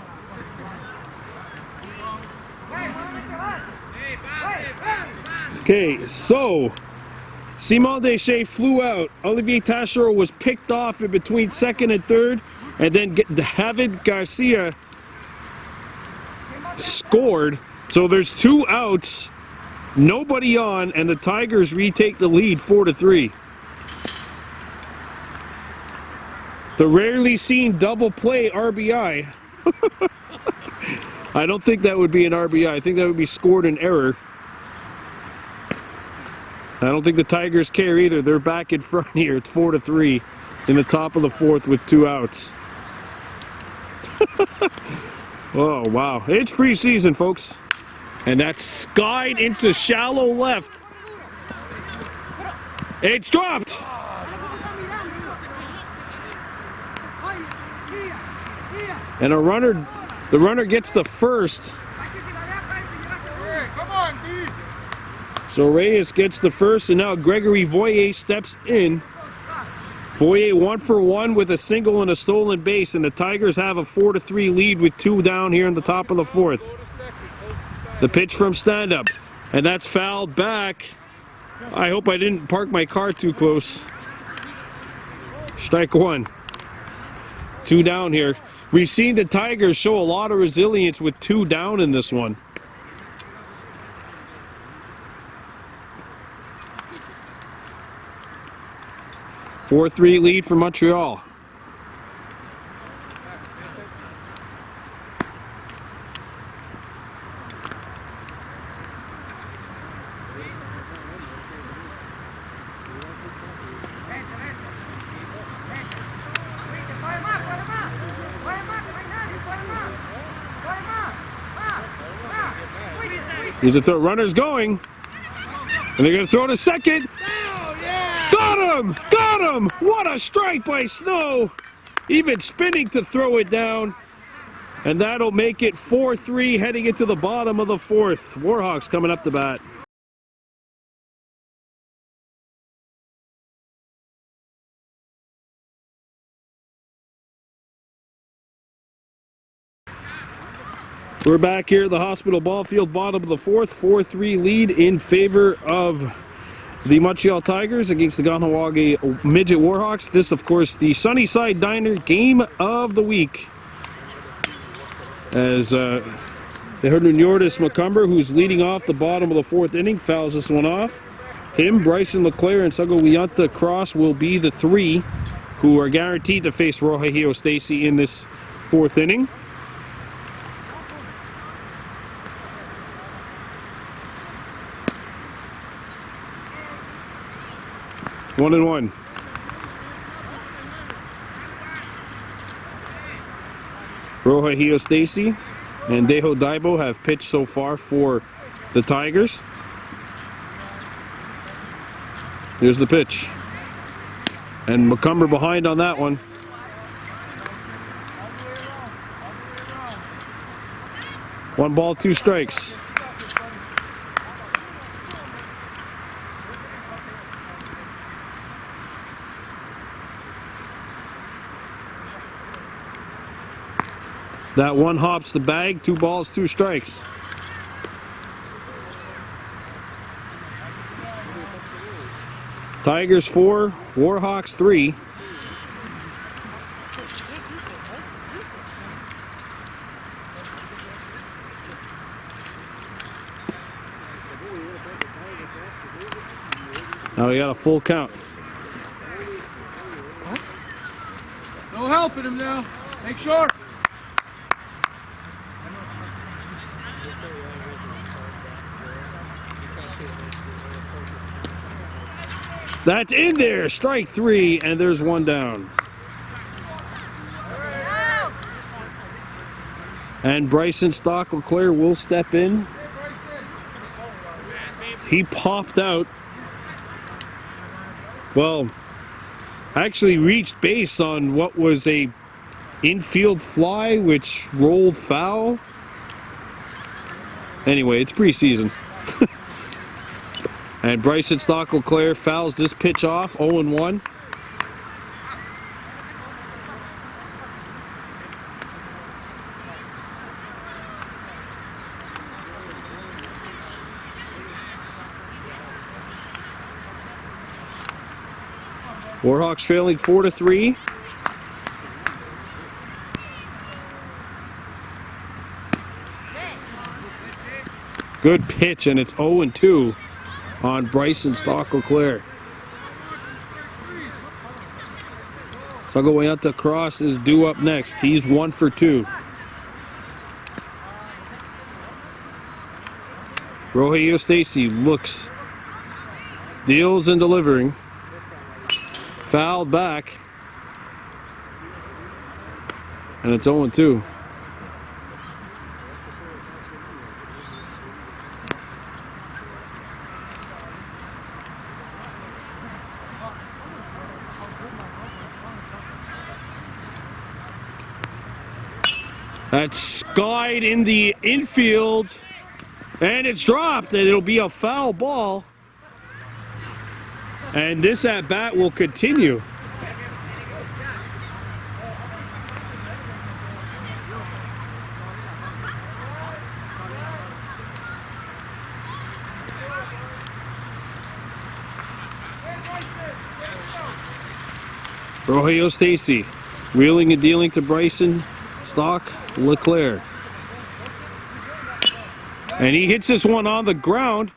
Okay, so Simon Deschamps flew out. Olivier Tashiro was picked off in between second and third, and then David Garcia scored. So there's 2 outs, nobody on, and the Tigers retake the lead 4-3. The rarely seen double play RBI. I don't think that would be an RBI. I think that would be scored in error. I don't think the Tigers care either. They're back in front here. It's 4-3 in the top of the fourth with 2 outs. Oh, wow. It's preseason, folks. And that's skied into shallow left. It's dropped. And the runner gets the first. Come on, D. So Reyes gets the first, and now Gregory Voyer steps in. Voyer 1 for 1 with a single and a stolen base, and the Tigers have a 4-3 lead with 2 down here in the top of the fourth. The pitch from stand-up, and that's fouled back. I hope I didn't park my car too close. Strike 1. 2 down here. We've seen the Tigers show a lot of resilience with 2 down in this one. A 4-3 lead for Montreal. Here's a throw. Runner's going. And they're going to throw to second. Got Got him! Got him! What a strike by Snow! Even spinning to throw it down. And that'll make it 4-3 heading into the bottom of the fourth. Warhawks coming up to bat. We're back here at the Hospital Ball Field, bottom of the fourth. 4-3 lead in favor of the Montreal Tigers against the Kahnawake Midget Warhawks. This, of course, the Sunnyside Diner game of the week. As they heard Nordis McCumber, who's leading off the bottom of the fourth inning, fouls this one off. Him, Bryson LeClaire, and Sagowianta Cross will be the three who are guaranteed to face Rohahio Stacy in this fourth inning. One and one. Rohahio Stacy and Deho Daibo have pitched so far for the Tigers. Here's the pitch. And McCumber behind on that one. One ball, two strikes. That one hops the bag, 2 balls, 2 strikes. Tigers 4, Warhawks 3. Now we got a full count. No helping him now. Make sure. That's in there, strike 3, and there's one down. And Bryson Stock LeClaire will step in. He popped out. Well, actually reached base on what was a infield fly, which rolled foul. Anyway, it's preseason. And Bryson Stock LeClaire fouls this pitch off, 0-1. Warhawks trailing 4-3. Good pitch, and it's 0-2 on Bryson Stock LeClaire. Sagowianta Cross is due up next. He's 1 for 2. Rohahio Stacy looks, deals and delivering. Fouled back. And it's 0-2. That's skied in the infield, and it's dropped, and it'll be a foul ball. And this at-bat will continue. Rohahio Stacy wheeling and dealing to Bryson Stock LeClaire. And he hits this one on the ground.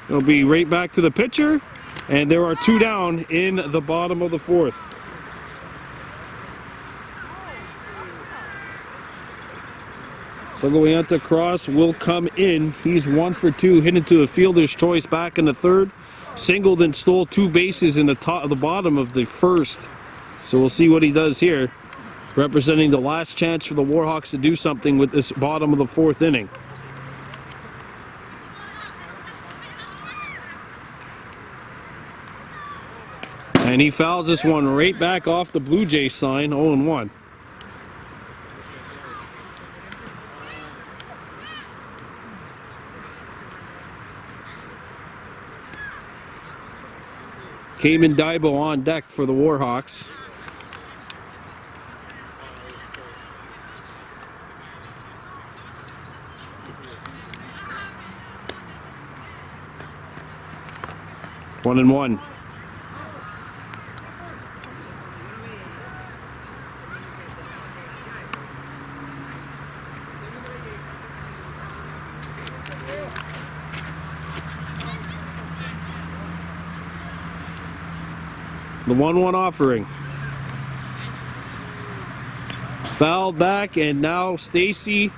It'll be right back to the pitcher. And there are 2 down in the bottom of the fourth. Sagowianta Cross will come in. He's 1 for 2, hit into the fielder's choice back in the third. Singled and stole 2 bases in the bottom of the first. So we'll see what he does here, representing the last chance for the Warhawks to do something with this bottom of the fourth inning. And he fouls this one right back off the Blue Jay sign, 0-1. Cayman Daibo on deck for the Warhawks. One and one. The 1-1 offering. Fouled back, and now Stacy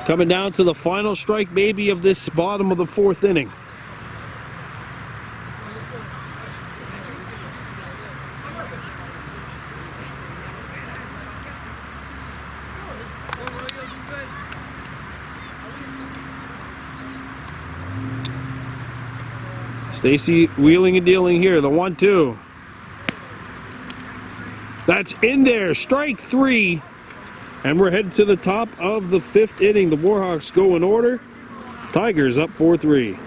coming down to the final strike maybe of this bottom of the fourth inning. Stacy wheeling and dealing here, the 1-2. That's in there, strike three. And we're headed to the top of the fifth inning. The Warhawks go in order. Tigers up 4-3.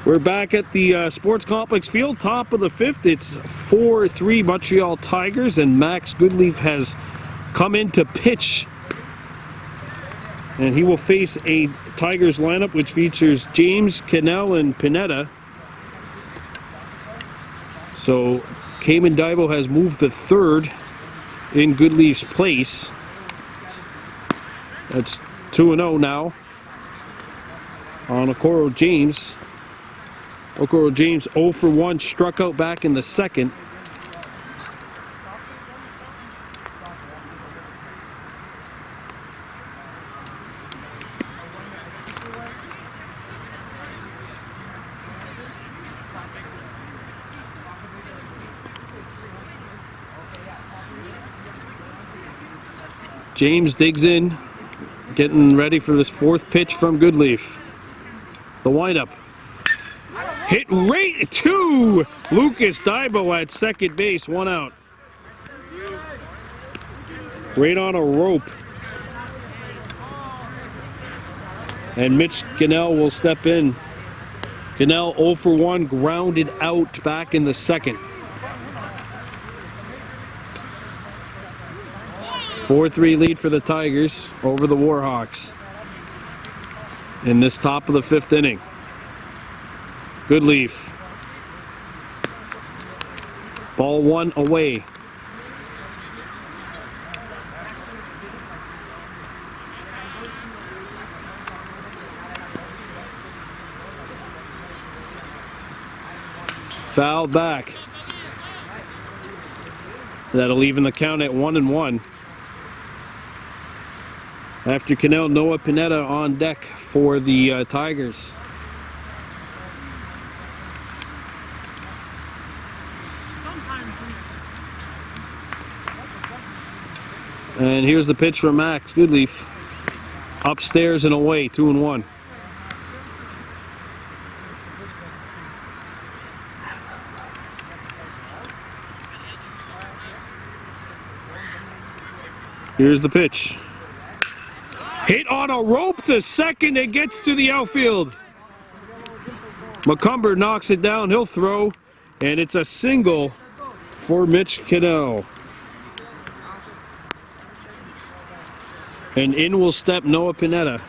We're back at the Sports Complex field, top of the fifth. It's 4-3 Montreal Tigers, and Max Goodleaf has come in to pitch. And he will face a Tigers lineup which features James, Cannell, and Pineda. So Cayman Daibo has moved to third in Goodleaf's place. That's 2-0 now on Okoro James. Okoro James 0 for 1, struck out back in the second. James digs in, getting ready for this fourth pitch from Goodleaf. The windup. Hit right to Lucas Daibo at second base, 1 out. Right on a rope. And Mitch Cannell will step in. Cannell 0 for 1, grounded out back in the second. 4-3 lead for the Tigers over the Warhawks in this top of the fifth inning. Goodleaf. Ball one away. Fouled back. That'll even the count at 1-1. After Cannell, Noah Pineda on deck for the Tigers. And here's the pitch from Max Goodleaf. Upstairs and away, 2-1. Here's the pitch. Hit on a rope to second. It gets to the outfield. McCumber knocks it down. He'll throw. And it's a single for Mitch Cannell. And in will step Noah Pineda.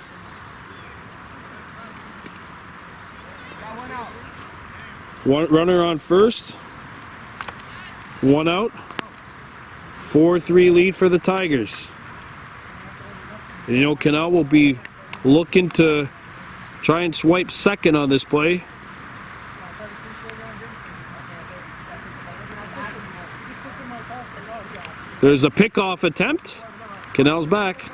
Runner on first. 1 out. 4-3 lead for the Tigers. And you know, Cannell will be looking to try and swipe second on this play. There's a pickoff attempt. Cannell's back.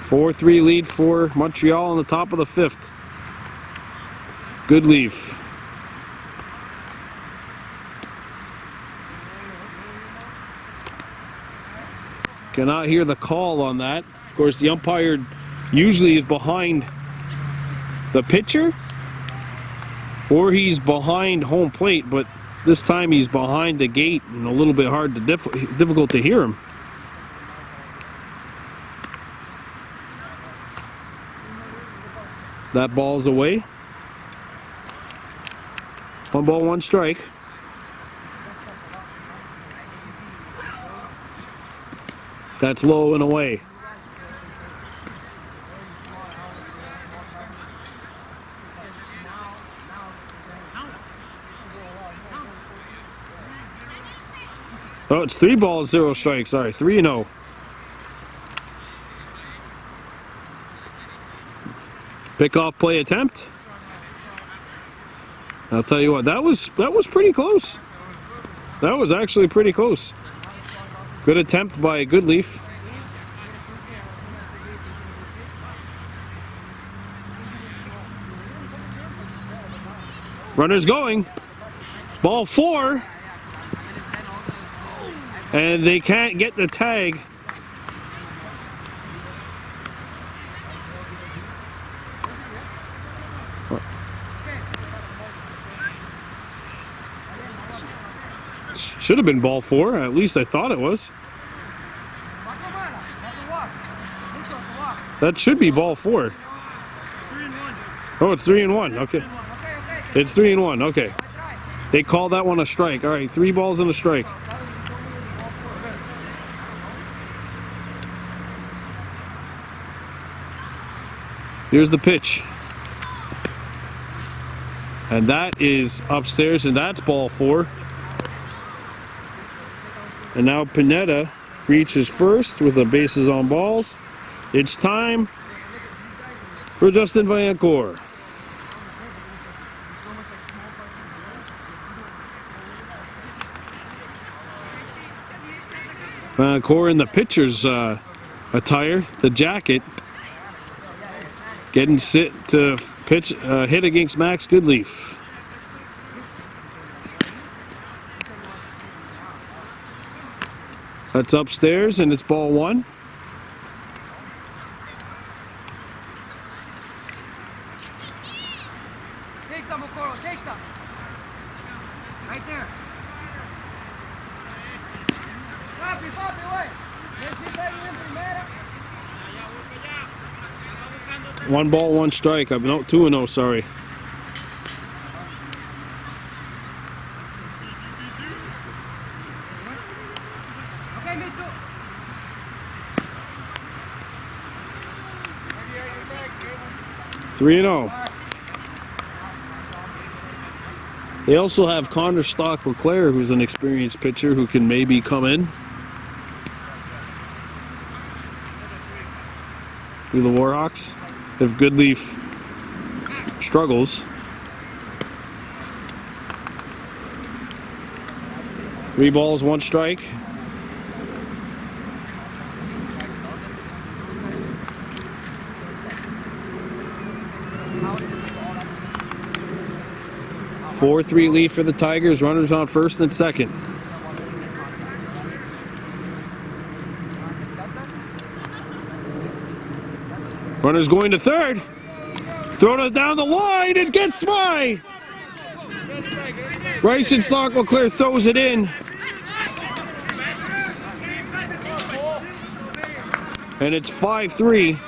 Four-3 lead for Montreal on the top of the fifth. Goodleaf. Cannot hear the call on that. Of course, the umpire usually is behind the pitcher or he's behind home plate, but this time he's behind the gate and a little bit hard to difficult to hear him. That ball's away. 1 ball, 1 strike. That's low and away. Oh, it's 3 balls, 0 strikes. Sorry, 3-0. Pickoff play attempt. I'll tell you what, that was pretty close. That was actually pretty close. Good attempt by Goodleaf. Runner's going. Ball 4. And they can't get the tag. Should have been ball 4, at least I thought it was. That should be ball 4. Oh, it's 3-1, okay. It's 3-1, okay. They called that one a strike. All right, 3 balls and a strike. Here's the pitch. And that is upstairs, and that's ball 4. And now Pineda reaches first with the bases on balls. It's time for Justin Vaillancourt. Vaillancourt in the pitcher's attire, the jacket, getting set to pitch hit against Max Goodleaf. That's upstairs, and it's ball 1. Take some, Okoro, take some. Right there. Papi, away. 1 ball, 1 strike. I'm no 2-0, sorry. Okay, Mitchell. 3-0. They also have Connor Stock-LeClaire, who's an experienced pitcher who can maybe come in through the Warhawks if Goodleaf struggles. 3 balls, 1 strike. Four 3 lead for the Tigers. Runners on first and second. Runners going to third. Thrown it down the line. It gets by. Bryson Stock-LeClaire throws it in. And it's 5-3.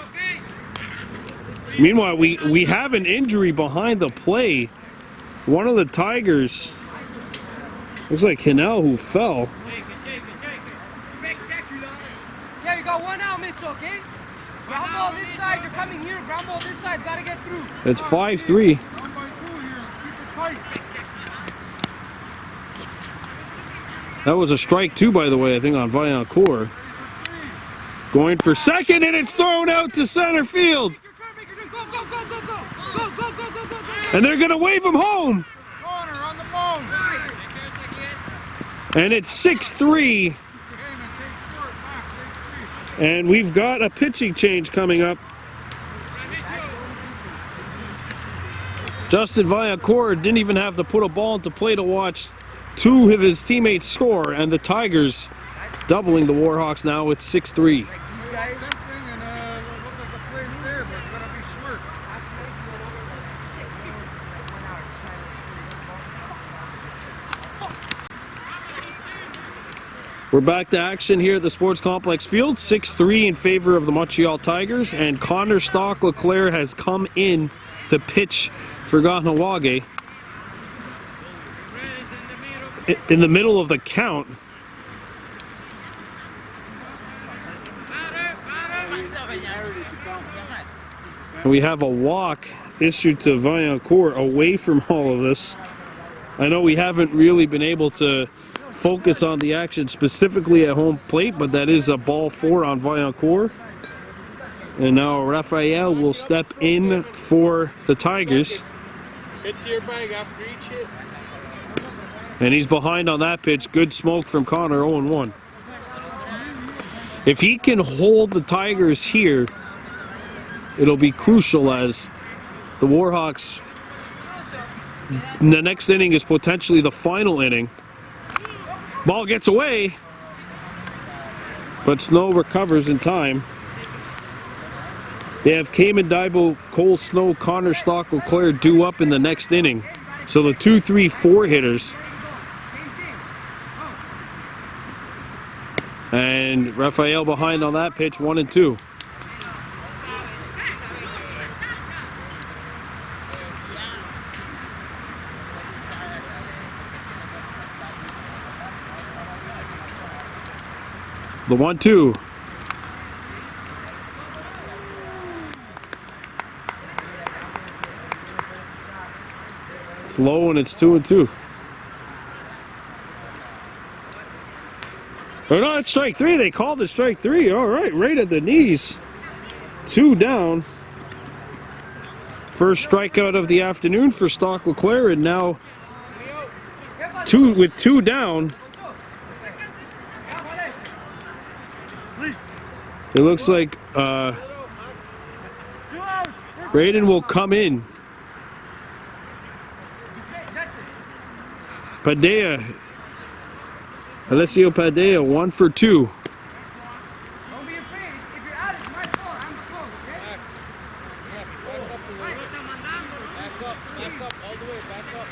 Meanwhile, we have an injury behind the play. One of the Tigers, looks like Cannell, who fell. Yeah, you got 1 out, Mitchell, okay? Ground ball this side, you're coming here. Ground ball this side, gotta get through. It's 5-3. That was a strike too, by the way, I think, on Vaillancourt. Going for second, and it's thrown out to center field. And they're gonna wave him home. And it's 6-3. And we've got a pitching change coming up. Justin Vaillancourt didn't even have to put a ball into play to watch two of his teammates score, and the Tigers doubling the Warhawks now at 6-3. We're back to action here at the Sports Complex Field. 6-3 in favor of the Montreal Tigers, and Connor Stock-LeClair has come in to pitch for Kahnawake. In the middle of the count. We have a walk issued to Vaillancourt away from all of this. I know we haven't really been able to focus on the action specifically at home plate, but that is a ball 4 on Vaillancourt. And now Raphael will step in for the Tigers. Hit to your bag after each hit. And he's behind on that pitch. Good smoke from Connor, 0-1. If he can hold the Tigers here, it'll be crucial, as the Warhawks, the next inning is potentially the final inning. Ball gets away, but Snow recovers in time. They have Cayman Daibo, Cole Snow, Connor Stock-LeClair due up in the next inning. So the 2, 3, 4 hitters. And Raphael behind on that pitch, 1-2. The 1-2. It's low and it's 2-2. Oh no, it's strike 3. They called it strike 3. All right, right at the knees. 2 down. First strikeout of the afternoon for Stock-LeClair, and now with 2 down. It looks like Braden will come in. Padilla, Alessio Padilla, 1 for 2. Don't be afraid. If you're out, it's my fault. I'm the fault, okay? Back up all the way, back up.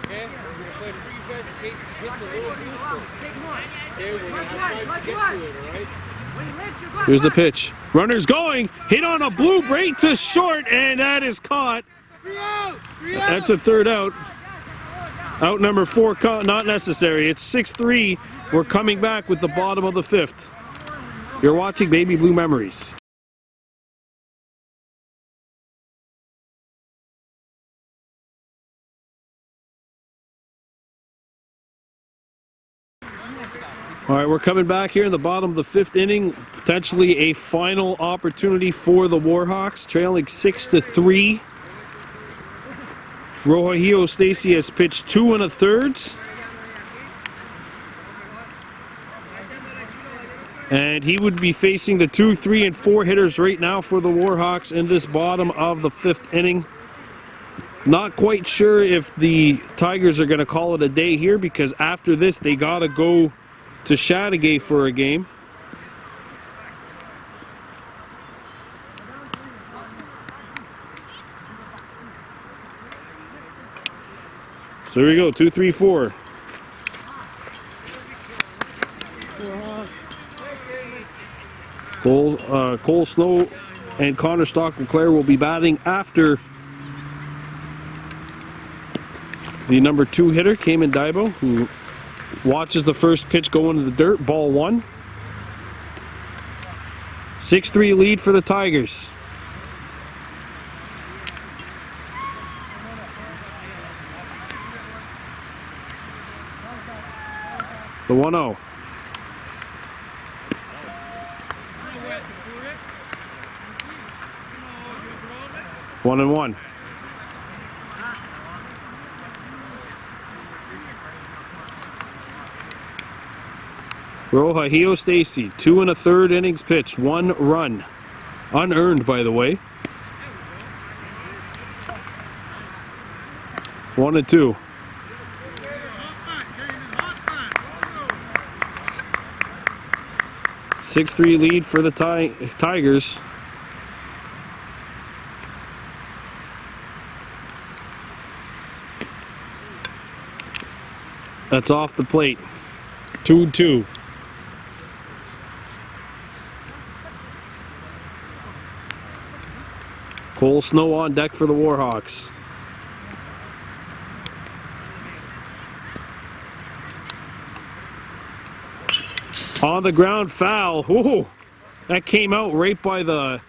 Okay, we're going to play prevent in case he hits a little bit. Okay, we're going to have to get to it, all right? Here's the pitch. Runner's going. Hit on a blue break to short, and that is caught. That's a third out. Out number 4, not necessary. It's 6-3. We're coming back with the bottom of the 5th. You're watching Baby Blue Memories. All right, we're coming back here in the bottom of the 5th inning. Potentially a final opportunity for the Warhawks, trailing 6-3. Rohio Stacy has pitched 2 1/3. And he would be facing the 2, 3, and 4 hitters right now for the Warhawks in this bottom of the 5th inning. Not quite sure if the Tigers are going to call it a day here, because after this they got to go to Chateauguay for a game. So here we go, 2, 3, 4. Cole Snow and Connor Stock-LeClair will be batting after the number 2 hitter, Cayman Daibo, who watches the first pitch go into the dirt, ball 1. 6-3 lead for the Tigers. The 1-0. One and 1. Rohio Stacy, 2 1/3 innings pitched, 1 run. Unearned, by the way. 1-2. Six-3 lead for the Tigers. That's off the plate. 2-2. Cole Snow on deck for the Warhawks. On the ground foul. Ooh, that came out right by the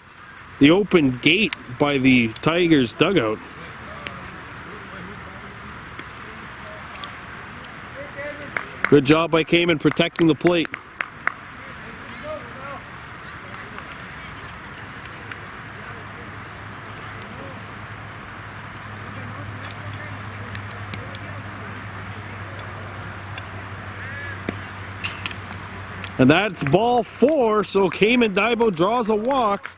open gate by the Tigers dugout. Good job by Kamen protecting the plate. And that's ball 4, so Kamen Daibo draws a walk.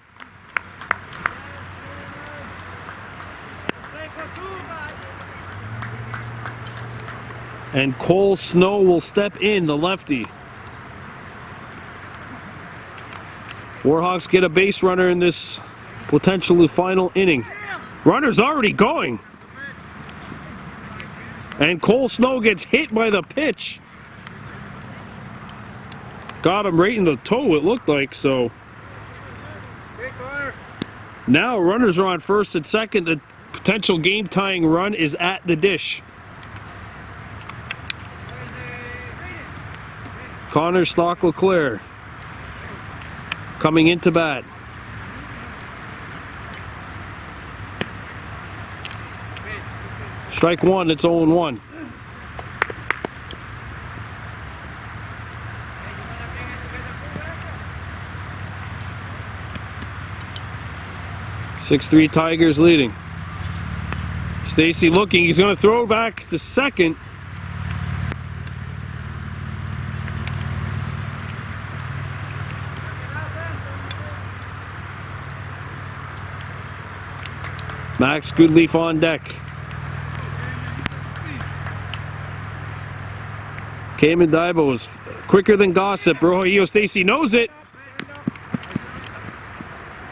And Cole Snow will step in, the lefty. Warhawks get a base runner in this potentially final inning. Runner's already going. And Cole Snow gets hit by the pitch. Got him right in the toe, it looked like, so. Now runners are on first and second. The potential game-tying run is at the dish. Connor Stock-LeClair coming into bat. Strike one, it's 0-1. Six-3 Tigers leading. Stacy looking, he's going to throw back to second. Max Goodleaf on deck. Kamen Daibo is quicker than gossip. Rojo Stacy knows it.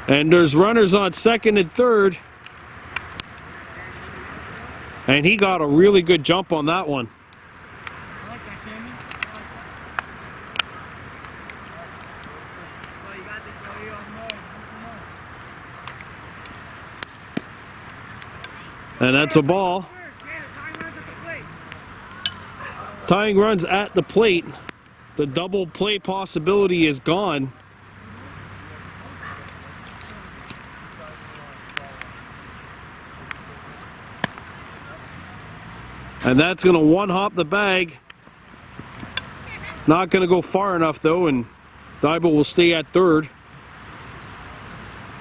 And there's runners on second and third. And he got a really good jump on that one. And that's a ball. Tying runs at the plate. The double play possibility is gone. And that's going to one-hop the bag. Not going to go far enough, though, and Daibo will stay at third.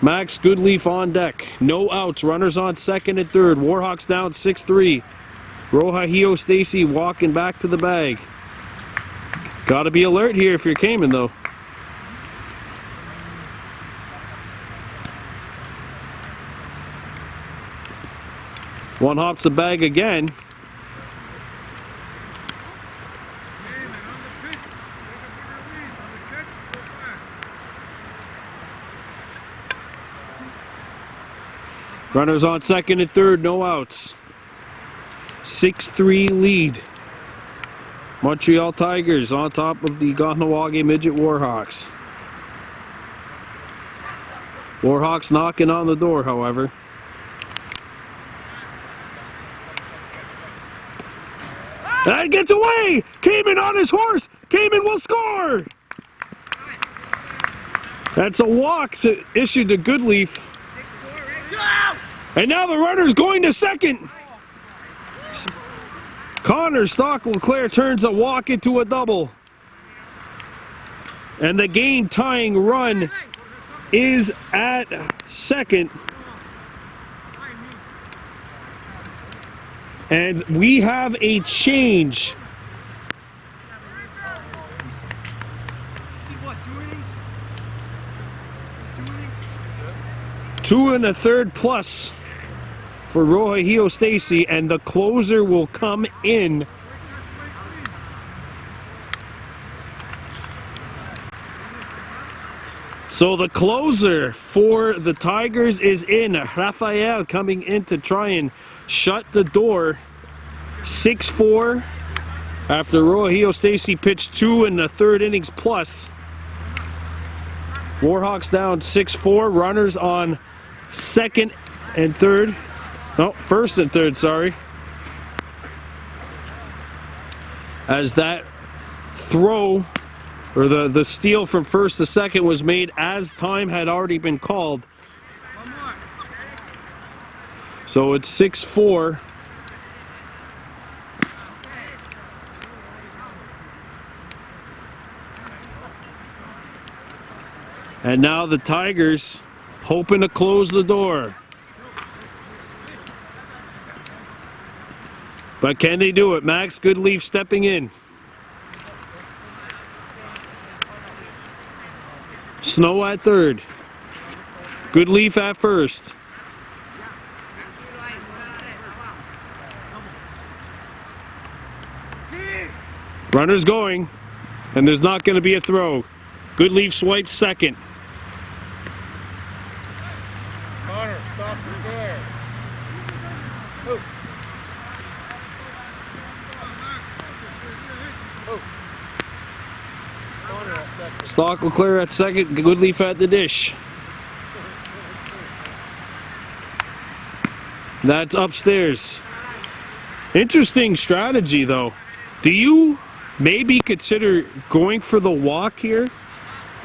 Max Goodleaf on deck. No outs. Runners on second and third. Warhawks down 6-3. Rojo Stacy walking back to the bag. Got to be alert here if you're Kamen, though. One hops the bag again. Runners on second and third, no outs. 6-3 lead. Montreal Tigers on top of the Kahnawake Midget Warhawks. Warhawks knocking on the door, however. That gets away! Kamen on his horse! Kamen will score! That's a walk to issue to Goodleaf. And now the runner's going to second. Connor Stock-LeClair turns a walk into a double. And the game-tying run is at second. And we have a change. Two and a third plus for Rohio Stacy, and the closer will come in. So the closer for the Tigers is in. Rafael coming in to try and shut the door. 6-4 after Rohio Stacy pitched 2 in the third innings plus. Warhawks down 6-4. Runners on second and third. No, first and third, sorry. As that throw, or the steal from first to second, was made as time had already been called. So it's 6-4. And now the Tigers hoping to close the door. But can they do it? Max Goodleaf stepping in. Snow at third. Goodleaf at first. Runners going, and there's not going to be a throw. Goodleaf swipes second. Connor, stop right there. Oh. Oh. Connor at second. Stock will clear at second. Goodleaf at the dish. That's upstairs. Interesting strategy, though. Do you maybe consider going for the walk here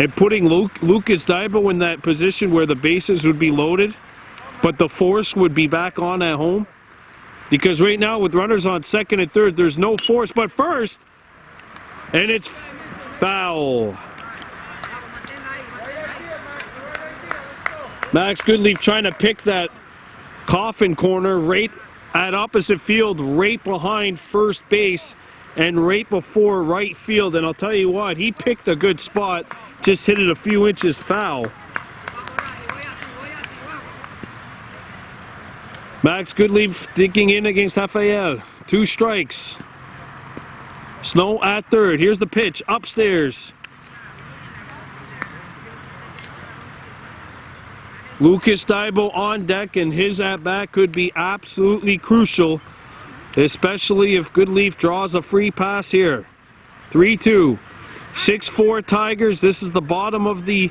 and putting Lucas Daibo in that position where the bases would be loaded, but the force would be back on at home? Because right now with runners on second and third, there's no force but first, and it's foul. Max Goodleaf trying to pick that coffin corner right at opposite field, right behind first base and right before right field. And I'll tell you what, he picked a good spot, just hit it a few inches foul. Max Goodleaf digging in against Rafael. 2 strikes. Snow at third. Here's the pitch upstairs. Lucas Daibo on deck, and his at-bat could be absolutely crucial, especially if Goodleaf draws a free pass here. 3-2. 6-4 Tigers. This is the bottom of the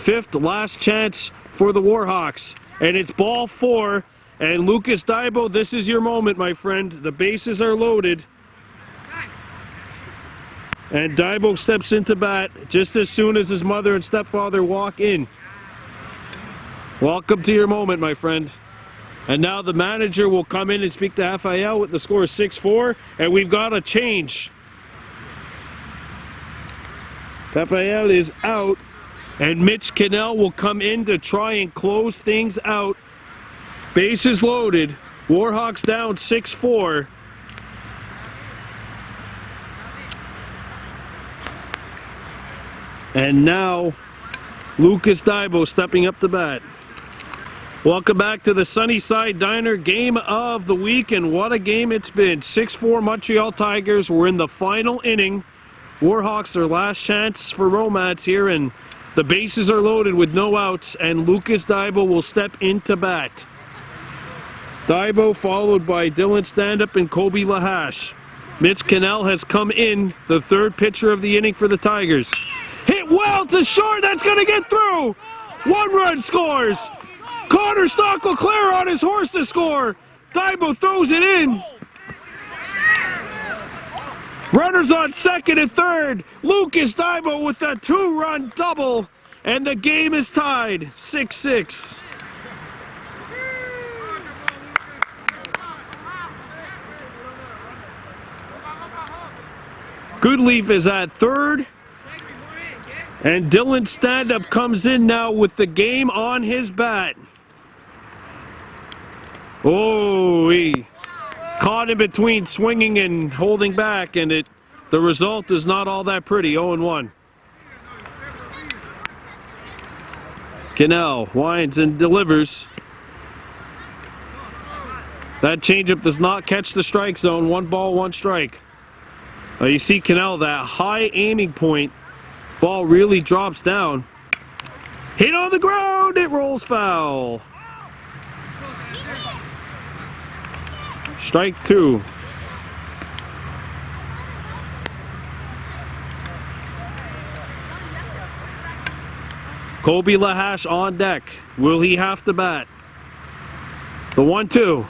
5th. Last chance for the Warhawks. And it's ball 4. And Lucas Daibo, this is your moment, my friend. The bases are loaded. And Daibo steps into bat just as soon as his mother and stepfather walk in. Welcome to your moment, my friend. And now the manager will come in and speak to Rafael with the score 6-4, and we've got a change. Rafael is out, and Mitch Cannell will come in to try and close things out. Bases loaded. Warhawks down 6-4. And now Lucas Daibo stepping up to bat. Welcome back to the Sunnyside Diner game of the week, and what a game it's been. 6-4 Montreal Tigers. We're in the final inning. Warhawks, their last chance for romance here, and the bases are loaded with no outs, and Lucas Daibo will step into bat. Daibo followed by Dylan Standup and Kobe Lahash. Mitch Cannell has come in, the third pitcher of the inning for the Tigers. Hit well to short, that's going to get through. 1 run scores. Connor Stock will clear on his horse to score. Daibo throws it in. Runners on second and third. Lucas Daibo with a 2-run double. And the game is tied 6-6. Goodleaf is at third. And Dylan Standup comes in now with the game on his bat. Oh, he caught in between swinging and holding back, and the result is not all that pretty. 0-1. Cannell winds and delivers. That changeup does not catch the strike zone. 1 ball, 1 strike. You see Kahnawake, that high aiming point. Ball really drops down. Hit on the ground, it rolls foul. Strike 2. Kobe Lahash on deck. Will he have to bat? The 1-2.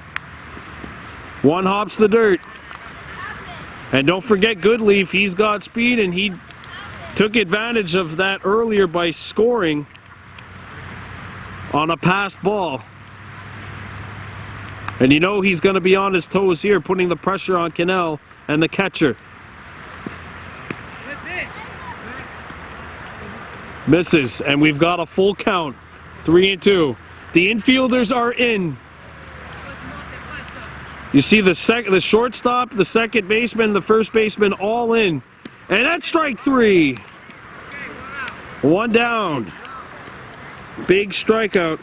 1 hops the dirt. And don't forget Goodleaf, he's got speed and he took advantage of that earlier by scoring on a passed ball. And you know he's going to be on his toes here, putting the pressure on Kahnawake and the catcher. Misses, and we've got a full count. 3-2. The infielders are in. You see the shortstop, the second baseman, the first baseman all in. And that's strike 3. 1 down. Big strikeout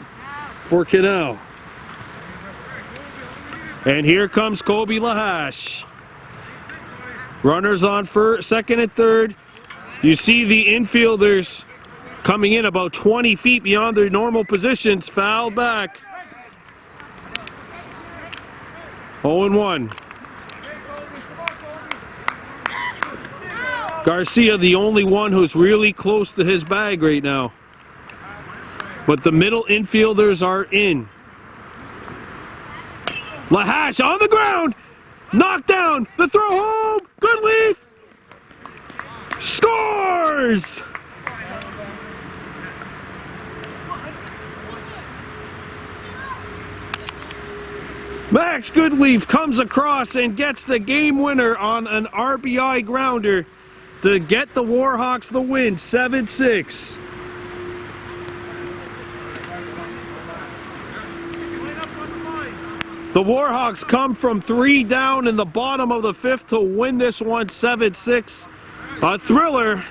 for Kahnawake. And here comes Kobe Lahash. Runners on second and third. You see the infielders coming in about 20 feet beyond their normal positions. Foul back. 0-1. Garcia, the only one who's really close to his bag right now. But the middle infielders are in. Lahash on the ground. Knocked down. The throw home. Goodleaf. Scores! Max Goodleaf comes across and gets the game winner on an RBI grounder to get the Warhawks the win, 7-6. The Warhawks come from 3 down in the bottom of the 5th to win this one 7-6. A thriller,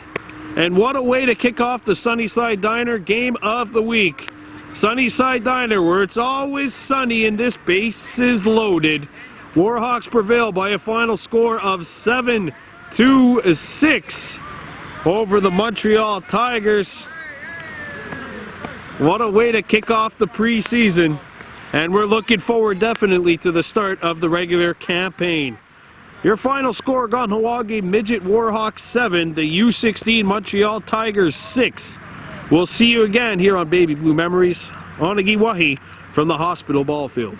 and what a way to kick off the Sunnyside Diner game of the week. Sunnyside Diner, where it's always sunny and this base is loaded. Warhawks prevail by a final score of 7-6 over the Montreal Tigers. What a way to kick off the preseason. And we're looking forward definitely to the start of the regular campaign. Your final score, Kahnawake Midget Warhawks 7, the U16 Montreal Tigers 6. We'll see you again here on Baby Blue Memories on Agiwahi from the hospital ball field.